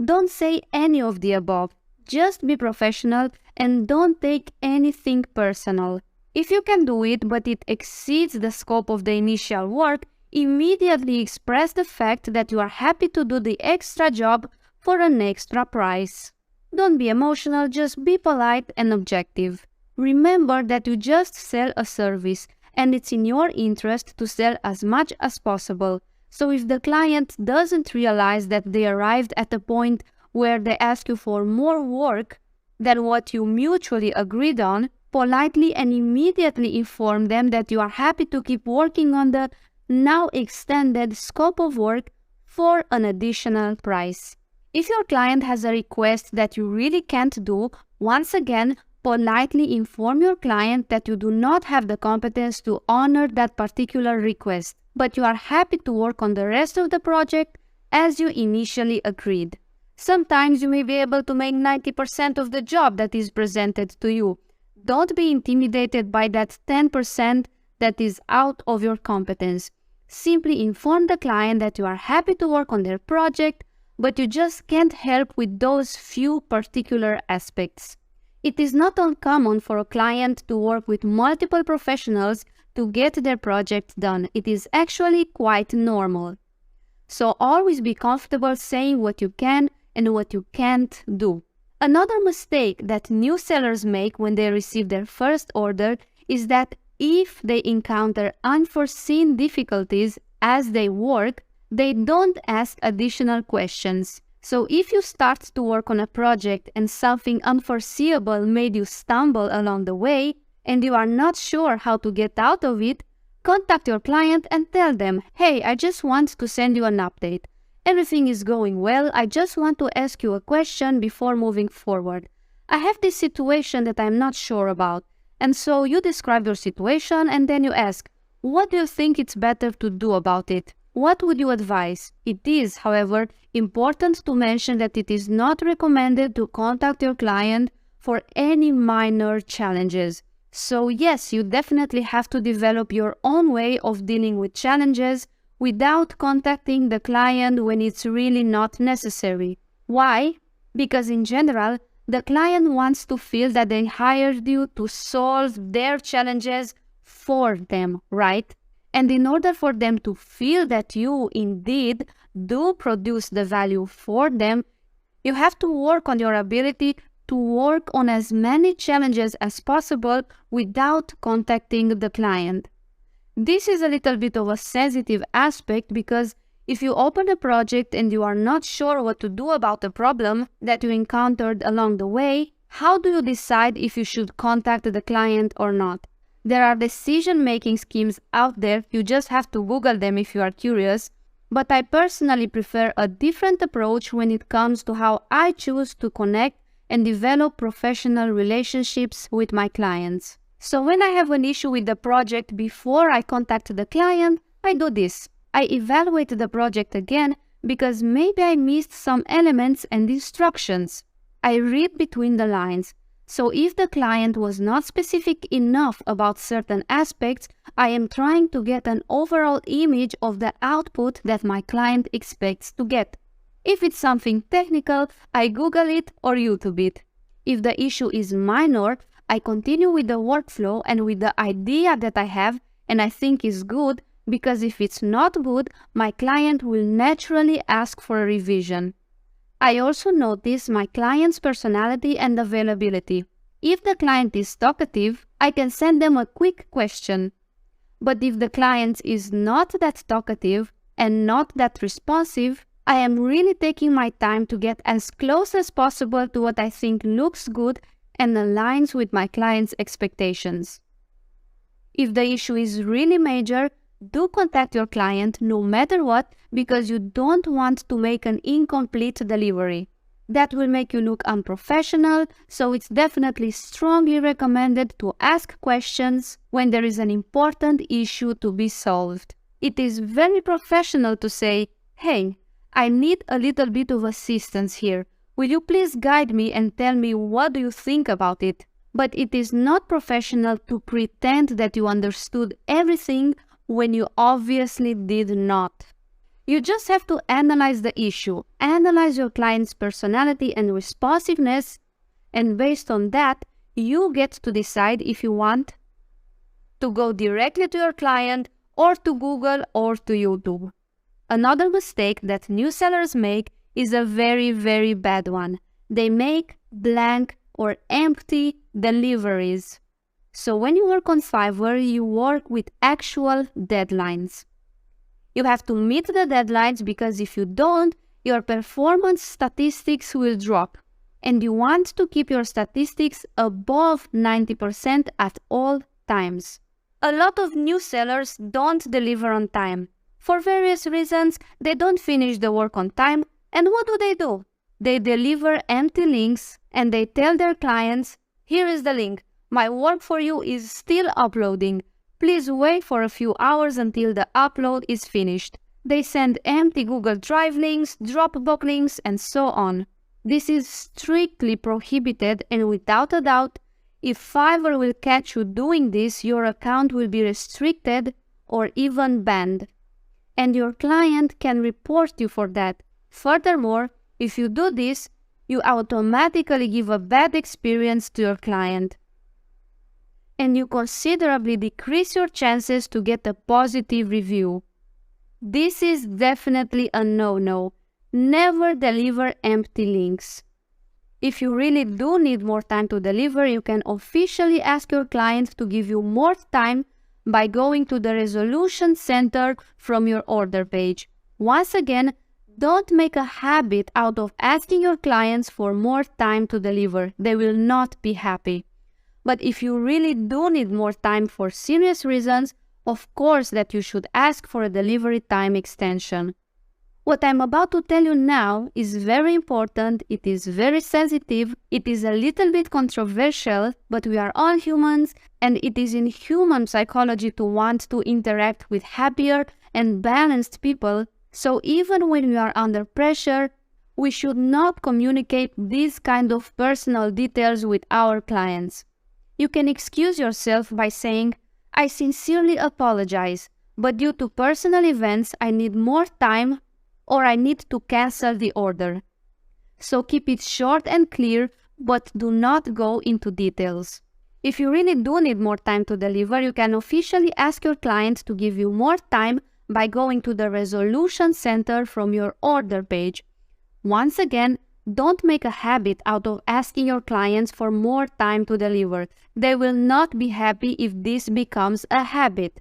Don't say any of the above. Just be professional and don't take anything personal. If you can do it, but it exceeds the scope of the initial work, immediately express the fact that you are happy to do the extra job for an extra price. Don't be emotional, just be polite and objective. Remember that you just sell a service and it's in your interest to sell as much as possible. So if the client doesn't realize that they arrived at a point where they ask you for more work than what you mutually agreed on, politely and immediately inform them that you are happy to keep working on the now extended scope of work for an additional price. If your client has a request that you really can't do, once again, politely inform your client that you do not have the competence to honor that particular request, but you are happy to work on the rest of the project as you initially agreed. Sometimes you may be able to make 90% of the job that is presented to you. Don't be intimidated by that 10% that is out of your competence. Simply inform the client that you are happy to work on their project, but you just can't help with those few particular aspects. It is not uncommon for a client to work with multiple professionals to get their project done. It is actually quite normal. So always be comfortable saying what you can and what you can't do. Another mistake that new sellers make when they receive their first order is that if they encounter unforeseen difficulties as they work, they don't ask additional questions. So if you start to work on a project and something unforeseeable made you stumble along the way and you are not sure how to get out of it, contact your client and tell them, hey, I just want to send you an update. Everything is going well. I just want to ask you a question before moving forward. I have this situation that I'm not sure about. And so you describe your situation and then you ask, what do you think it's better to do about it? What would you advise? It is, however, important to mention that it is not recommended to contact your client for any minor challenges. So yes, you definitely have to develop your own way of dealing with challenges without contacting the client when it's really not necessary. Why? Because in general, the client wants to feel that they hired you to solve their challenges for them, right? And in order for them to feel that you indeed do produce the value for them, you have to work on your ability to work on as many challenges as possible without contacting the client. This is a little bit of a sensitive aspect because if you open a project and you are not sure what to do about the problem that you encountered along the way, how do you decide if you should contact the client or not? There are decision-making schemes out there, you just have to Google them if you are curious, but I personally prefer a different approach when it comes to how I choose to connect and develop professional relationships with my clients. So when I have an issue with the project before I contact the client, I do this. I evaluate the project again because maybe I missed some elements and instructions. I read between the lines. So if the client was not specific enough about certain aspects, I am trying to get an overall image of the output that my client expects to get. If it's something technical, I Google it or YouTube it. If the issue is minor, I continue with the workflow and with the idea that I have and I think is good, because if it's not good, my client will naturally ask for a revision. I also notice my client's personality and availability. If the client is talkative, I can send them a quick question. But if the client is not that talkative and not that responsive, I am really taking my time to get as close as possible to what I think looks good and aligns with my client's expectations. If the issue is really major, do contact your client no matter what, because you don't want to make an incomplete delivery. That will make you look unprofessional, so it's definitely strongly recommended to ask questions when there is an important issue to be solved. It is very professional to say, "Hey, I need a little bit of assistance here. Will you please guide me and tell me what do you think about it?" But it is not professional to pretend that you understood everything when you obviously did not. You just have to analyze the issue, analyze your client's personality and responsiveness, and based on that, you get to decide if you want to go directly to your client or to Google or to YouTube. Another mistake that new sellers make is a very, very bad one. They make blank or empty deliveries. So when you work on Fiverr, you work with actual deadlines. You have to meet the deadlines because if you don't, your performance statistics will drop. And you want to keep your statistics above 90% at all times. A lot of new sellers don't deliver on time. For various reasons, they don't finish the work on time. And what do? They deliver empty links and they tell their clients, "Here is the link. My work for you is still uploading. Please wait for a few hours until the upload is finished." They send empty Google Drive links, Dropbox links, and so on. This is strictly prohibited, and without a doubt, if Fiverr will catch you doing this, your account will be restricted or even banned. And your client can report you for that. Furthermore, if you do this, you automatically give a bad experience to your client. And you considerably decrease your chances to get a positive review. This is definitely a no-no. Never deliver empty links. If you really do need more time to deliver, you can officially ask your client to give you more time by going to the resolution center from your order page. Once again, don't make a habit out of asking your clients for more time to deliver. They will not be happy. But if you really do need more time for serious reasons, of course that you should ask for a delivery time extension. What I'm about to tell you now is very important, it is very sensitive, it is a little bit controversial, but we are all humans and it is in human psychology to want to interact with happier and balanced people. So even when we are under pressure, we should not communicate these kind of personal details with our clients. You can excuse yourself by saying, "I sincerely apologize, but due to personal events, I need more time or I need to cancel the order." So keep it short and clear, but do not go into details. If you really do need more time to deliver, you can officially ask your client to give you more time by going to the resolution center from your order page. Once again, don't make a habit out of asking your clients for more time to deliver. They will not be happy if this becomes a habit.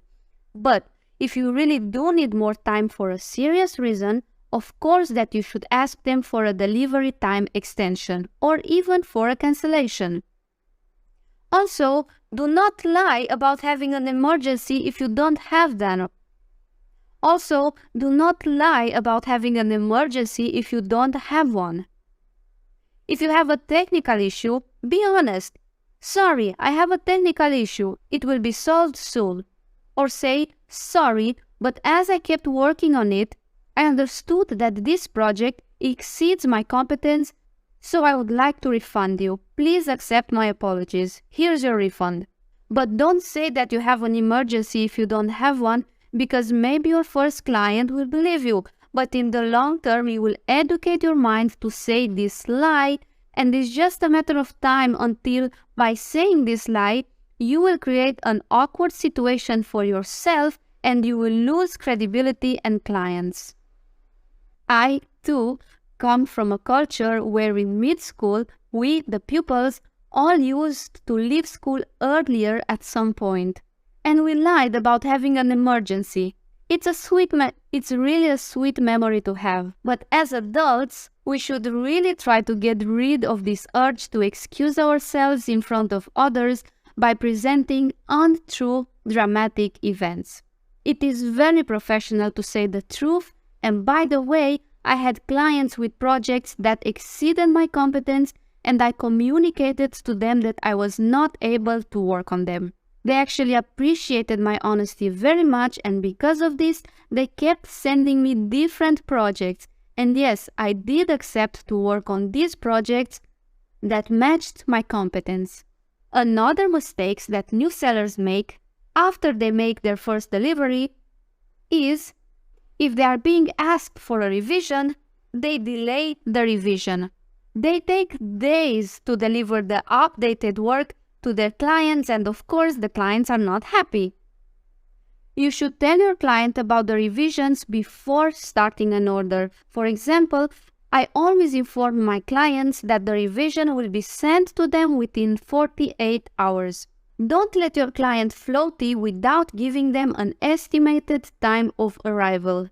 But if you really do need more time for a serious reason, of course that you should ask them for a delivery time extension or even for a cancellation. Also, do not lie about having an emergency if you don't have that. Also, do not lie about having an emergency if you don't have one. If you have a technical issue, be honest. Sorry, I have a technical issue. It will be solved soon. Or say, sorry, but as I kept working on it, I understood that this project exceeds my competence, so I would like to refund you. Please accept my apologies. Here's your refund. But don't say that you have an emergency if you don't have one, because maybe your first client will believe you, but in the long term you will educate your mind to say this lie, and it's just a matter of time until by saying this lie, you will create an awkward situation for yourself and you will lose credibility and clients. I, too, come from a culture where in mid-school, we, the pupils, all used to leave school earlier at some point. And we lied about having an emergency. It's really a sweet memory to have. But as adults, we should really try to get rid of this urge to excuse ourselves in front of others by presenting untrue dramatic events. It is very professional to say the truth, and by the way, I had clients with projects that exceeded my competence and I communicated to them that I was not able to work on them. They actually appreciated my honesty very much, and because of this, they kept sending me different projects. And yes, I did accept to work on these projects that matched my competence. Another mistake that new sellers make after they make their first delivery is, if they are being asked for a revision, they delay the revision. They take days to deliver the updated work to their clients, and of course the clients are not happy. You should tell your client about the revisions before starting an order. For example, I always inform my clients that the revision will be sent to them within 48 hours. Don't let your client floaty without giving them an estimated time of arrival.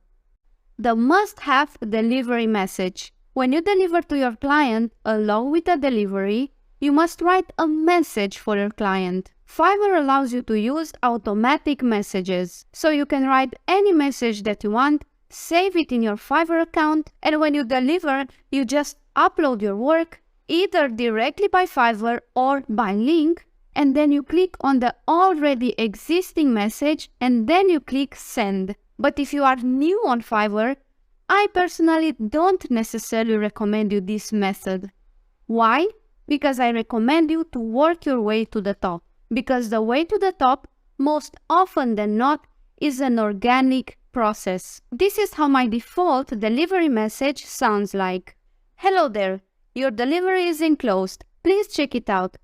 The must-have delivery message. When you deliver to your client along with the delivery, you must write a message for your client. Fiverr allows you to use automatic messages, so you can write any message that you want, save it in your Fiverr account, and when you deliver, you just upload your work, either directly by Fiverr or by link, and then you click on the already existing message and then you click send. But if you are new on Fiverr, I personally don't necessarily recommend you this method. Why? Because I recommend you to work your way to the top. Because the way to the top, most often than not, is an organic process. This is how my default delivery message sounds like. Hello there, your delivery is enclosed. Please check it out.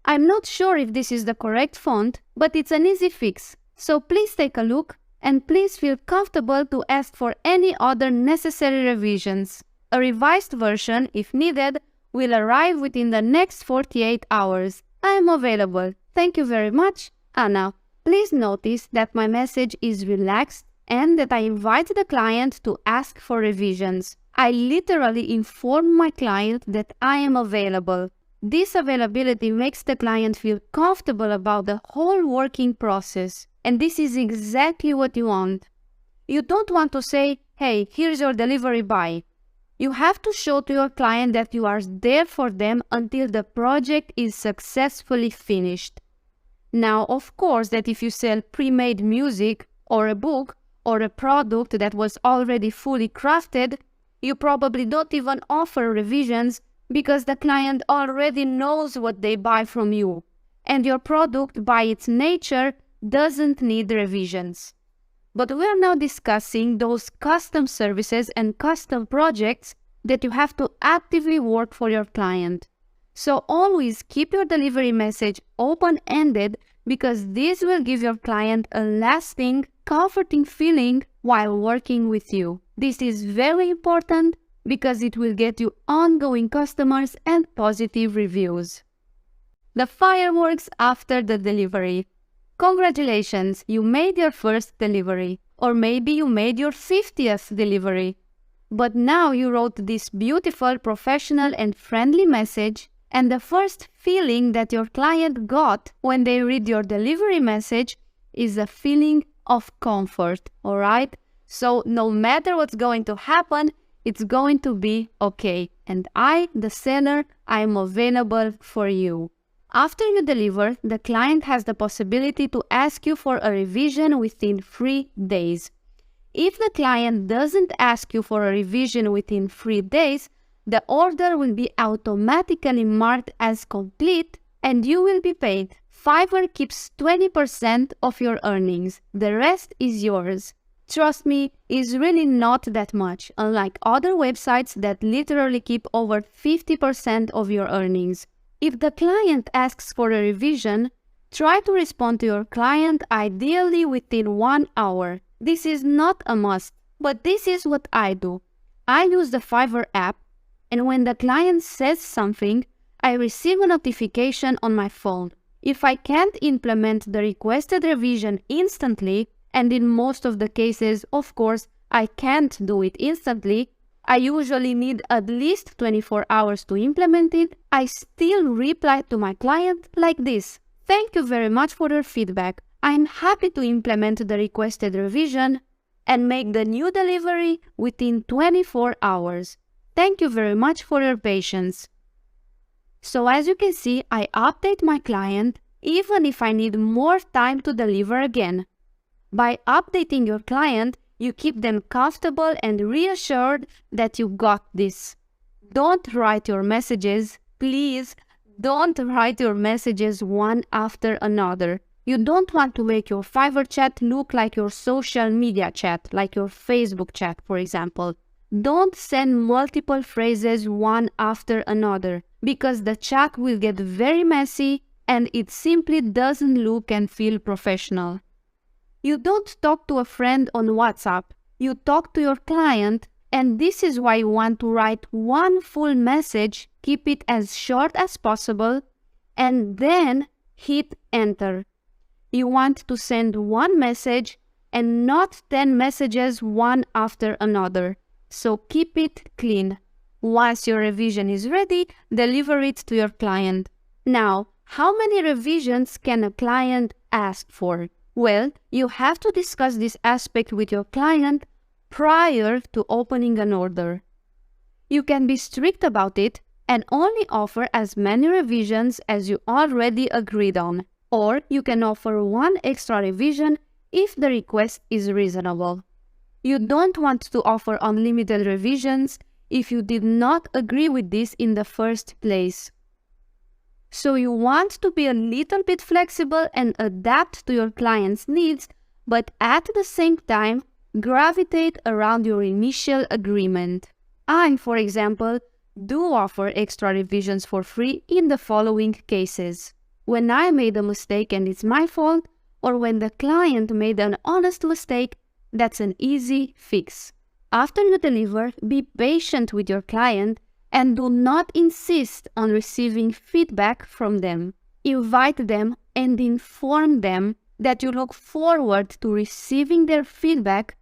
I'm not sure if this is the correct font, but it's an easy fix. So please take a look and please feel comfortable to ask for any other necessary revisions. A revised version, if needed, will arrive within the next 48 hours. I am available. Thank you very much, Anna. Please notice that my message is relaxed and that I invite the client to ask for revisions. I literally inform my client that I am available. This availability makes the client feel comfortable about the whole working process. And this is exactly what you want. You don't want to say, hey, here's your delivery, bye. You have to show to your client that you are there for them until the project is successfully finished. Now, of course, that if you sell pre-made music or a book or a product that was already fully crafted, you probably don't even offer revisions because the client already knows what they buy from you. And your product, by its nature, doesn't need revisions. But we are now discussing those custom services and custom projects that you have to actively work for your client. So always keep your delivery message open-ended because this will give your client a lasting, comforting feeling while working with you. This is very important because it will get you ongoing customers and positive reviews. The fireworks after the delivery. Congratulations, you made your first delivery. Or maybe you made your 50th delivery. But now you wrote this beautiful, professional and friendly message, and the first feeling that your client got when they read your delivery message is a feeling of comfort, alright? So no matter what's going to happen, it's going to be okay. And I, the seller, I am available for you. After you deliver, the client has the possibility to ask you for a revision within 3 days. If the client doesn't ask you for a revision within 3 days, the order will be automatically marked as complete and you will be paid. Fiverr keeps 20% of your earnings. The rest is yours. Trust me, it's really not that much, unlike other websites that literally keep over 50% of your earnings. If the client asks for a revision, try to respond to your client ideally within 1 hour. This is not a must, but this is what I do. I use the Fiverr app, and when the client says something, I receive a notification on my phone. If I can't implement the requested revision instantly, and in most of the cases, of course, I can't do it instantly, I usually need at least 24 hours to implement it, I still reply to my client like this. Thank you very much for your feedback. I'm happy to implement the requested revision and make the new delivery within 24 hours. Thank you very much for your patience. So as you can see, I update my client even if I need more time to deliver again. By updating your client, you keep them comfortable and reassured that you got this. Don't write your messages, please, don't write your messages one after another. You don't want to make your Fiverr chat look like your social media chat, like your Facebook chat, for example. Don't send multiple phrases one after another, because the chat will get very messy and it simply doesn't look and feel professional. You don't talk to a friend on WhatsApp, you talk to your client, and this is why you want to write one full message, keep it as short as possible, and then hit enter. You want to send one message and not 10 messages one after another. So keep it clean. Once your revision is ready, deliver it to your client. Now, how many revisions can a client ask for? Well, you have to discuss this aspect with your client prior to opening an order. You can be strict about it and only offer as many revisions as you already agreed on. Or you can offer one extra revision if the request is reasonable. You don't want to offer unlimited revisions if you did not agree with this in the first place. So you want to be a little bit flexible and adapt to your client's needs, but at the same time, gravitate around your initial agreement. I, for example, do offer extra revisions for free in the following cases. When I made a mistake and it's my fault, or when the client made an honest mistake, that's an easy fix. After you deliver, be patient with your client and do not insist on receiving feedback from them. Invite them and inform them that you look forward to receiving their feedback,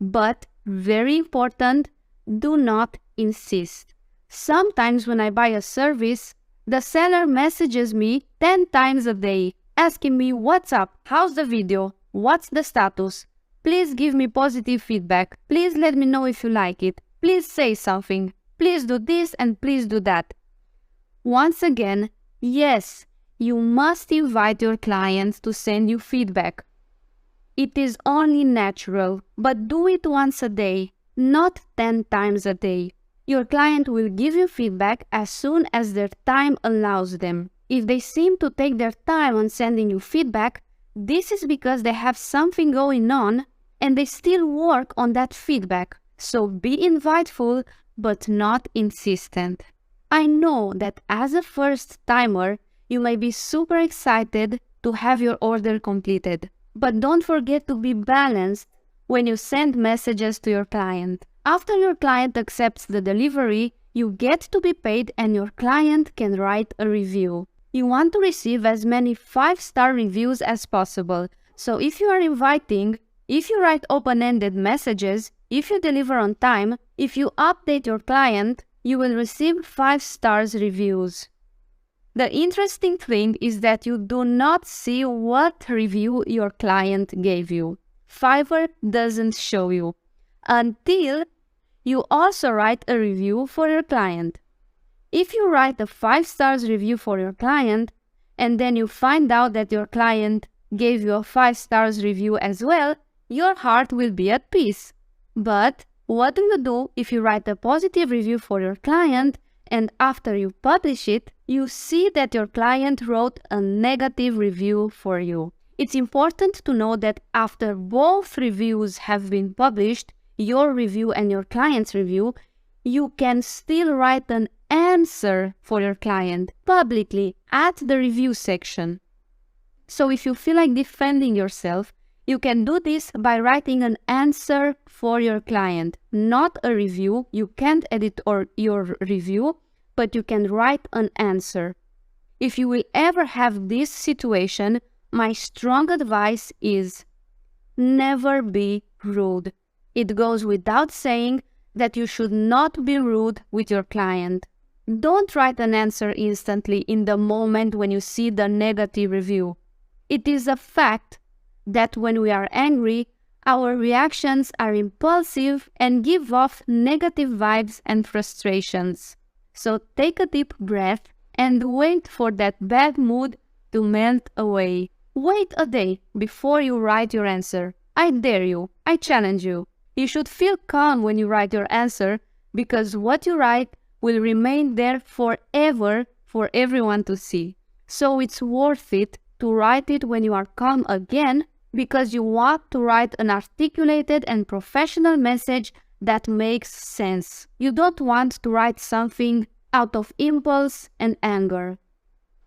but very important, do not insist. Sometimes when I buy a service, the seller messages me 10 times a day, asking me what's up, how's the video, what's the status, please give me positive feedback, please let me know if you like it, please say something, please do this and please do that. Once again, yes, you must invite your clients to send you feedback. It is only natural, but do it once a day, not 10 times a day. Your client will give you feedback as soon as their time allows them. If they seem to take their time on sending you feedback, this is because they have something going on and they still work on that feedback. So be inviteful, but not insistent. I know that as a first timer, you may be super excited to have your order completed. But don't forget to be balanced when you send messages to your client. After your client accepts the delivery, you get to be paid and your client can write a review. You want to receive as many 5-star reviews as possible. So if you are inviting, if you write open-ended messages, if you deliver on time, if you update your client, you will receive 5-star reviews. The interesting thing is that you do not see what review your client gave you. Fiverr doesn't show you until you also write a review for your client. If you write a 5-star review for your client and then you find out that your client gave you a 5-star review as well, your heart will be at peace. But what do you do if you write a positive review for your client and after you publish it, you see that your client wrote a negative review for you? It's important to know that after both reviews have been published, your review and your client's review, you can still write an answer for your client publicly at the review section. So if you feel like defending yourself, you can do this by writing an answer for your client, not a review. You can't edit your review, but you can write an answer. If you will ever have this situation, my strong advice is never be rude. It goes without saying that you should not be rude with your client. Don't write an answer instantly in the moment when you see the negative review. It is a fact that when we are angry, our reactions are impulsive and give off negative vibes and frustrations. So take a deep breath and wait for that bad mood to melt away. Wait a day before you write your answer. I dare you. I challenge you. You should feel calm when you write your answer because what you write will remain there forever for everyone to see. So it's worth it to write it when you are calm again because you want to write an articulated and professional message that makes sense. You don't want to write something out of impulse and anger.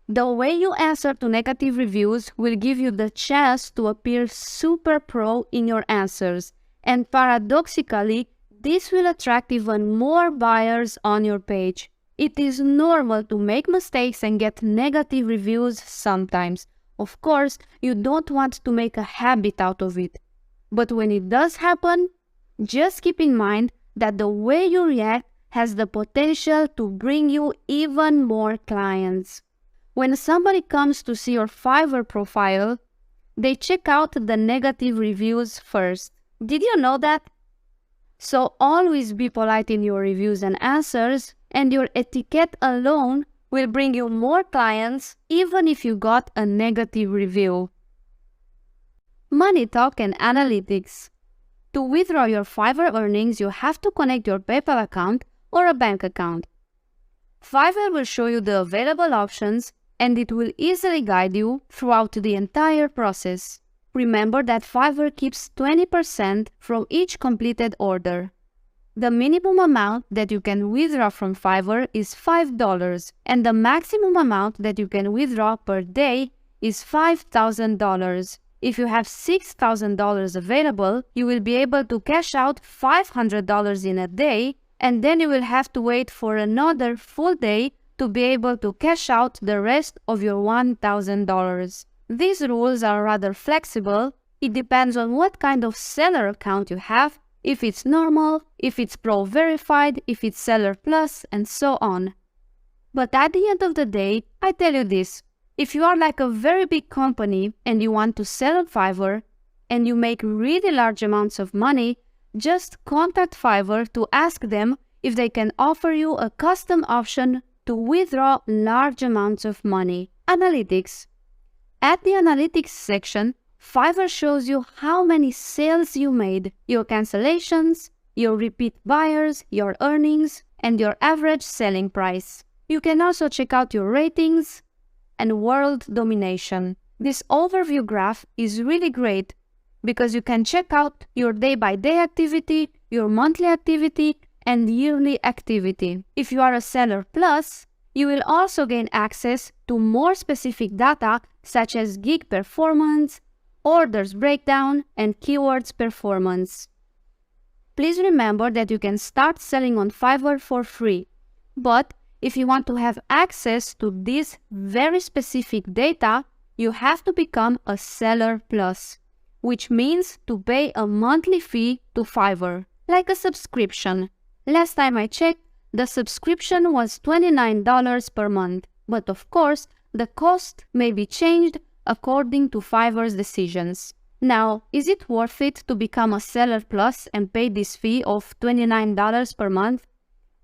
The way you answer to negative reviews will give you the chance to appear super pro in your answers, and paradoxically, this will attract even more buyers on your page. It is normal to make mistakes and get negative reviews sometimes. Of course, you don't want to make a habit out of it. But when it does happen, just keep in mind that the way you react has the potential to bring you even more clients. When somebody comes to see your Fiverr profile, they check out the negative reviews first. Did you know that? So always be polite in your reviews and answers, and your etiquette alone will bring you more clients even if you got a negative review. Money talk and analytics. To withdraw your Fiverr earnings, you have to connect your PayPal account or a bank account. Fiverr will show you the available options and it will easily guide you throughout the entire process. Remember that Fiverr keeps 20% from each completed order. The minimum amount that you can withdraw from Fiverr is $5, and the maximum amount that you can withdraw per day is $5,000. If you have $6,000 available, you will be able to cash out $500 in a day, and then you will have to wait for another full day to be able to cash out the rest of your $1,000. These rules are rather flexible. It depends on what kind of seller account you have, if it's normal, if it's pro verified, if it's seller plus, and so on. But at the end of the day, I tell you this, if you are like a very big company and you want to sell on Fiverr and you make really large amounts of money, just contact Fiverr to ask them if they can offer you a custom option to withdraw large amounts of money. Analytics. At the analytics section, Fiverr shows you how many sales you made, your cancellations, your repeat buyers, your earnings, and your average selling price. You can also check out your ratings and world domination. This overview graph is really great because you can check out your day-by-day activity, your monthly activity, and yearly activity. If you are a seller plus, you will also gain access to more specific data such as gig performance, orders breakdown, and keywords performance. Please remember that you can start selling on Fiverr for free, but if you want to have access to this very specific data, you have to become a Seller Plus, which means to pay a monthly fee to Fiverr, like a subscription. Last time I checked, the subscription was $29 per month, but of course, the cost may be changed according to Fiverr's decisions. Now, is it worth it to become a Seller Plus and pay this fee of $29 per month?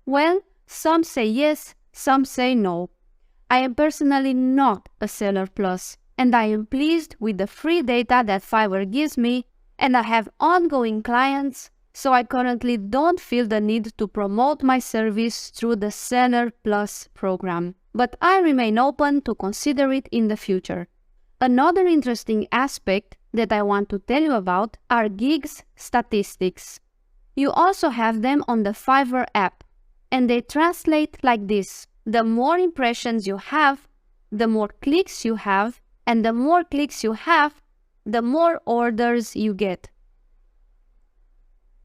Well, some say yes, some say no. I am personally not a Seller Plus, and I am pleased with the free data that Fiverr gives me, and I have ongoing clients, so I currently don't feel the need to promote my service through the Seller Plus program, but I remain open to consider it in the future. Another interesting aspect that I want to tell you about are gigs statistics. You also have them on the Fiverr app, and they translate like this. The more impressions you have, the more clicks you have, and the more clicks you have, the more orders you get.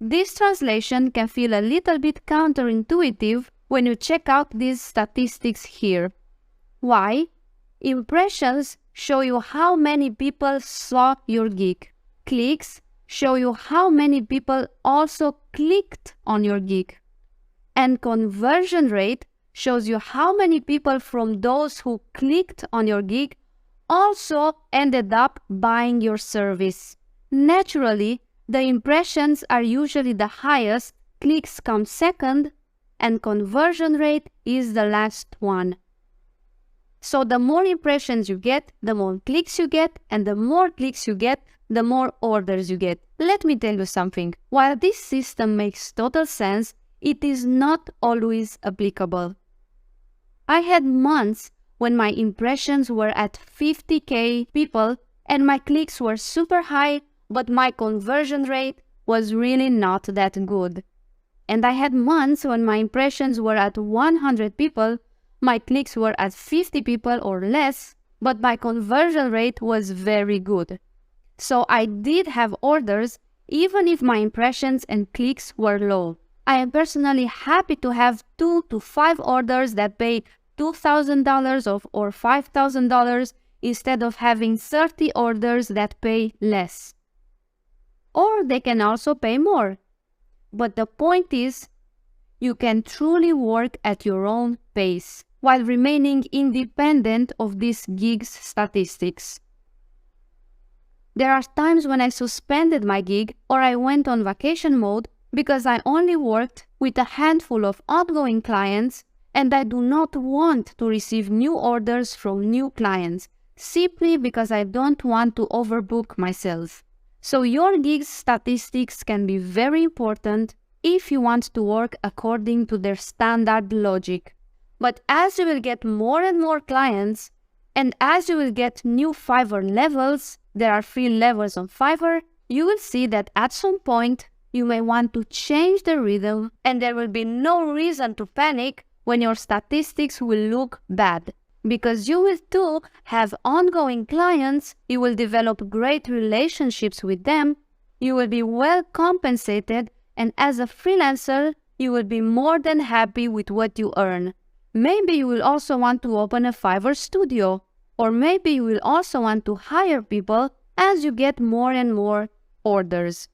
This translation can feel a little bit counterintuitive when you check out these statistics here. Why? Impressions show you how many people saw your gig. Clicks show you how many people also clicked on your gig. And conversion rate shows you how many people from those who clicked on your gig also ended up buying your service. Naturally, the impressions are usually the highest, clicks come second, and conversion rate is the last one. So the more impressions you get, the more clicks you get, and the more clicks you get, the more orders you get. Let me tell you something. While this system makes total sense, it is not always applicable. I had months when my impressions were at 50,000 people and my clicks were super high, but my conversion rate was really not that good. And I had months when my impressions were at 100 people, my clicks were at 50 people or less, but my conversion rate was very good. So I did have orders even if my impressions and clicks were low. I am personally happy to have 2 to 5 orders that pay $2,000 or $5,000 instead of having 30 orders that pay less. Or they can also pay more. But the point is, you can truly work at your own pace while remaining independent of these gigs statistics. There are times when I suspended my gig or I went on vacation mode because I only worked with a handful of outgoing clients and I do not want to receive new orders from new clients simply because I don't want to overbook myself. So your gigs statistics can be very important if you want to work according to their standard logic. But as you will get more and more clients, and as you will get new Fiverr levels, there are free levels on Fiverr, you will see that at some point you may want to change the rhythm and there will be no reason to panic when your statistics will look bad. Because you will too have ongoing clients, you will develop great relationships with them, you will be well compensated, and as a freelancer, you will be more than happy with what you earn. Maybe you will also want to open a Fiverr studio, or maybe you will also want to hire people as you get more and more orders.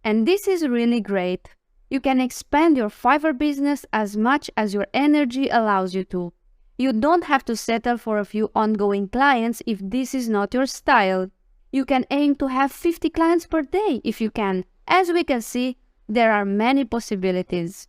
And this is really great. You can expand your Fiverr business as much as your energy allows you to. You don't have to settle for a few ongoing clients if this is not your style. You can aim to have 50 clients per day if you can. As we can see, there are many possibilities.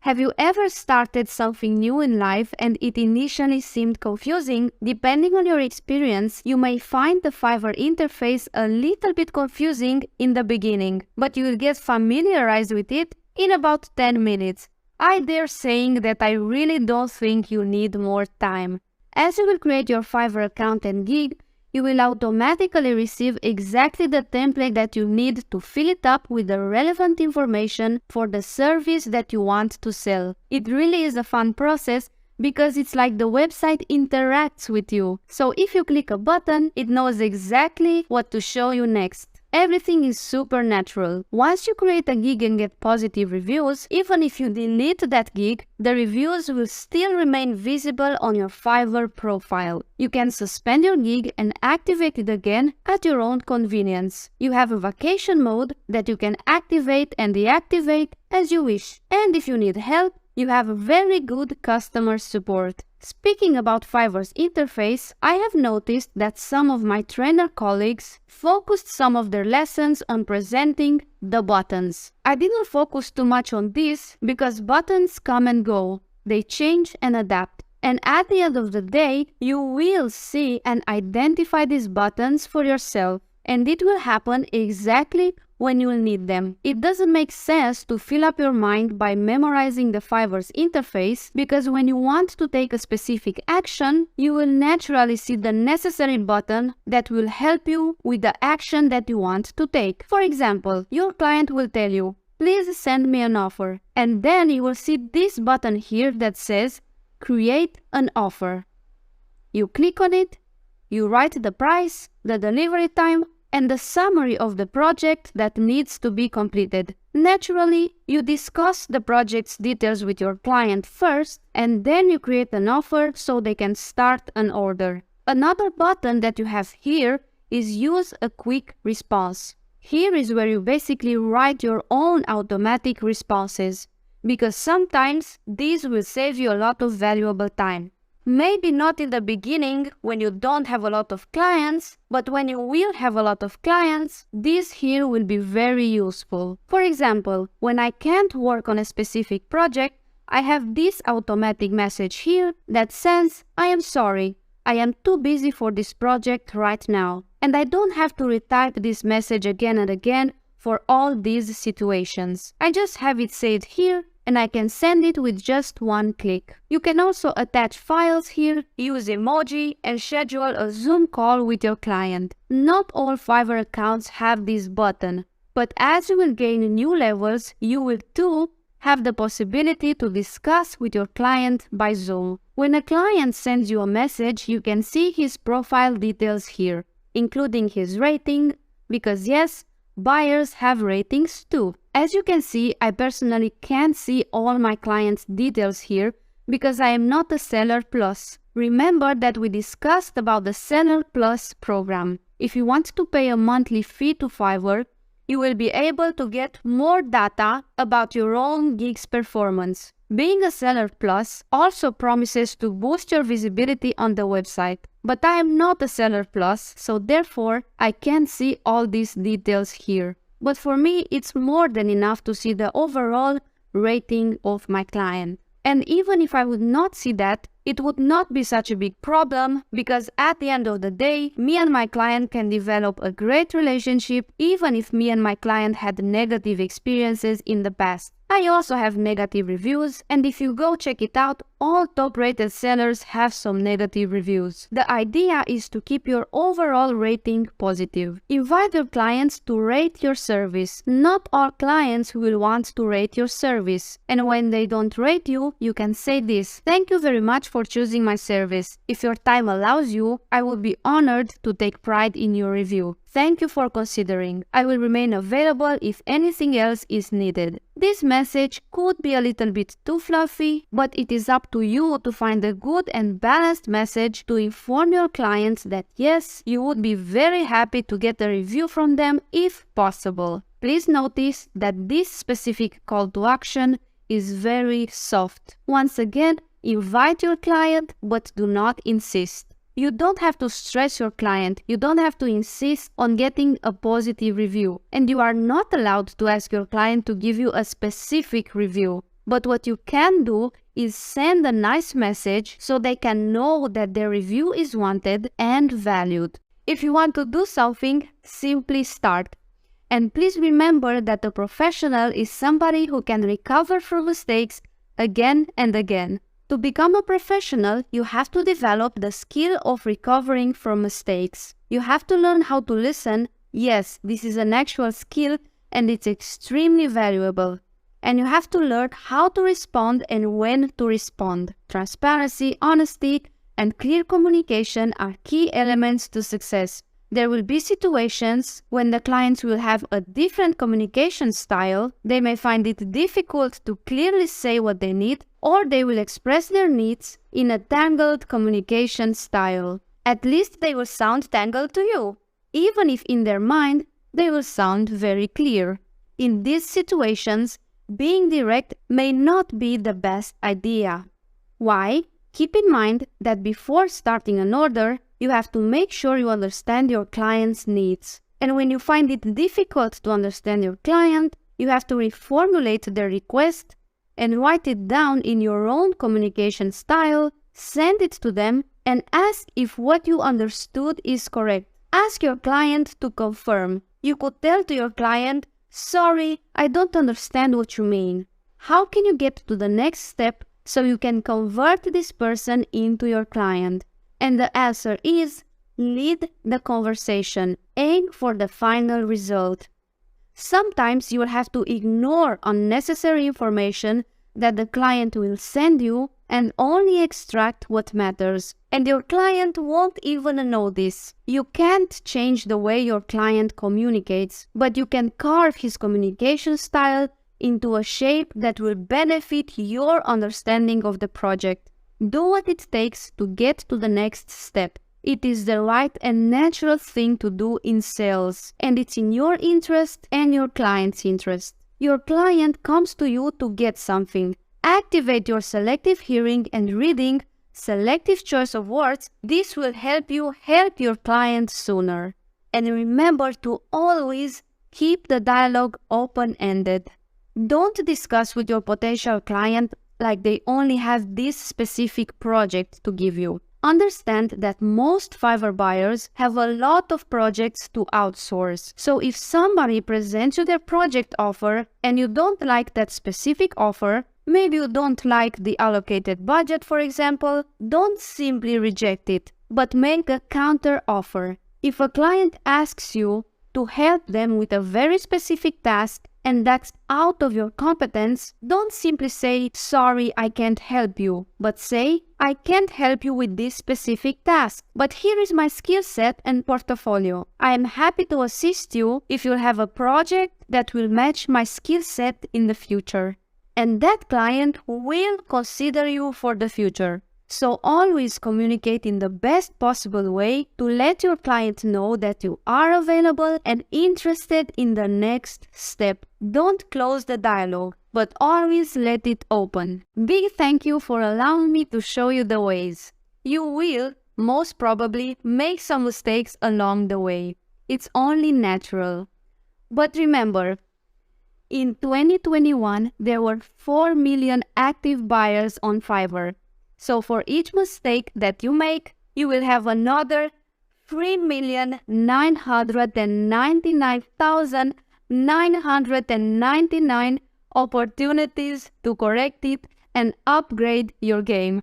Have you ever started something new in life and it initially seemed confusing? Depending on your experience, you may find the Fiverr interface a little bit confusing in the beginning, but you will get familiarized with it in about 10 minutes. I dare saying that I really don't think you need more time. As you will create your Fiverr account and gig, you will automatically receive exactly the template that you need to fill it up with the relevant information for the service that you want to sell. It really is a fun process because it's like the website interacts with you. So if you click a button, it knows exactly what to show you next. Everything is super natural. Once you create a gig and get positive reviews, even if you delete that gig, the reviews will still remain visible on your Fiverr profile. You can suspend your gig and activate it again at your own convenience. You have a vacation mode that you can activate and deactivate as you wish. And if you need help, you have a very good customer support. Speaking about Fiverr's interface, I have noticed that some of my trainer colleagues focused some of their lessons on presenting the buttons. I didn't focus too much on this because buttons come and go. They change and adapt. And at the end of the day, you will see and identify these buttons for yourself. And it will happen exactly when you will need them. It doesn't make sense to fill up your mind by memorizing the Fiverr's interface, because when you want to take a specific action, you will naturally see the necessary button that will help you with the action that you want to take. For example, your client will tell you, please send me an offer. And then you will see this button here that says, create an offer. You click on it, you write the price, the delivery time, and the summary of the project that needs to be completed. Naturally, you discuss the project's details with your client first, and then you create an offer so they can start an order. Another button that you have here is use a quick response. Here is where you basically write your own automatic responses, because sometimes these will save you a lot of valuable time. Maybe not in the beginning when you don't have a lot of clients, but when you will have a lot of clients, this here will be very useful. For example, when I can't work on a specific project, I have this automatic message here that says, I am sorry, I am too busy for this project right now. And I don't have to retype this message again and again for all these situations. I just have it saved here, and I can send it with just one click. You can also attach files here, use emoji, and schedule a Zoom call with your client. Not all Fiverr accounts have this button, but as you will gain new levels, you will too have the possibility to discuss with your client by Zoom. When a client sends you a message, you can see his profile details here, including his rating, because yes, buyers have ratings too. As you can see, I personally can't see all my clients' details here because I am not a Seller Plus. Remember that we discussed about the Seller Plus program. If you want to pay a monthly fee to Fiverr, you will be able to get more data about your own gig's performance. Being a Seller Plus also promises to boost your visibility on the website. But I am not a Seller Plus, so therefore I can't see all these details here. But for me, it's more than enough to see the overall rating of my client. And even if I would not see that, it would not be such a big problem, because at the end of the day, me and my client can develop a great relationship even if me and my client had negative experiences in the past. I also have negative reviews, and if you go check it out, all top-rated sellers have some negative reviews. The idea is to keep your overall rating positive. Invite your clients to rate your service. Not all clients will want to rate your service. And when they don't rate you, you can say this: thank you very much for choosing my service. If your time allows you, I would be honored to take pride in your review. Thank you for considering. I will remain available if anything else is needed. This message could be a little bit too fluffy, but it is up to you to find a good and balanced message to inform your clients that yes, you would be very happy to get a review from them if possible. Please notice that this specific call to action is very soft. Once again, invite your client, but do not insist. You don't have to stress your client, you don't have to insist on getting a positive review, and you are not allowed to ask your client to give you a specific review. But what you can do is send a nice message so they can know that their review is wanted and valued. If you want to do something, simply start. And please remember that a professional is somebody who can recover from mistakes again and again. To become a professional, you have to develop the skill of recovering from mistakes. You have to learn how to listen. Yes, this is an actual skill and it's extremely valuable. And you have to learn how to respond and when to respond. Transparency, honesty, and clear communication are key elements to success. There will be situations when the clients will have a different communication style. They may find it difficult to clearly say what they need, or they will express their needs in a tangled communication style. At least they will sound tangled to you, even if in their mind they will sound very clear. In these situations, being direct may not be the best idea. Why? Keep in mind that before starting an order, you have to make sure you understand your client's needs. And when you find it difficult to understand your client, you have to reformulate their request and write it down in your own communication style, send it to them, and ask if what you understood is correct. Ask your client to confirm. You could tell to your client, "Sorry, I don't understand what you mean." How can you get to the next step so you can convert this person into your client? And the answer is, lead the conversation. Aim for the final result. Sometimes you will have to ignore unnecessary information that the client will send you and only extract what matters. And your client won't even know this. You can't change the way your client communicates, but you can carve his communication style into a shape that will benefit your understanding of the project. Do what it takes to get to the next step. It is the right and natural thing to do in sales, and it's in your interest and your client's interest. Your client comes to you to get something. Activate your selective hearing and reading, selective choice of words. This will help you help your client sooner. And remember to always keep the dialogue open-ended. Don't discuss with your potential client like they only have this specific project to give you. Understand that most Fiverr buyers have a lot of projects to outsource. So if somebody presents you their project offer and you don't like that specific offer, maybe you don't like the allocated budget, for example, don't simply reject it, but make a counter offer. If a client asks you to help them with a very specific task and that's out of your competence, don't simply say, "Sorry, I can't help you," but say, "I can't help you with this specific task, but here is my skill set and portfolio. I am happy to assist you if you have a project that will match my skill set in the future." And that client will consider you for the future. So always communicate in the best possible way to let your client know that you are available and interested in the next step. Don't close the dialogue, but always let it open. Big thank you for allowing me to show you the ways. You will, most probably, make some mistakes along the way. It's only natural. But remember, in 2021, there were 4 million active buyers on Fiverr. So for each mistake that you make, you will have another 3,999,999 opportunities to correct it and upgrade your game.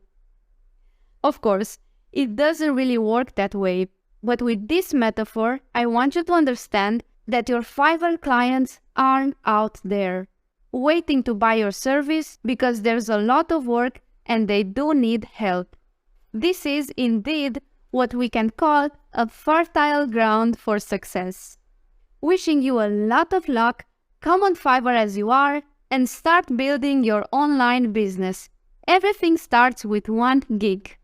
Of course, it doesn't really work that way, but with this metaphor, I want you to understand that your Fiverr clients aren't out there waiting to buy your service because there's a lot of work and they do need help. This is indeed what we can call a fertile ground for success. Wishing you a lot of luck, come on Fiverr as you are, and start building your online business. Everything starts with 1 gig.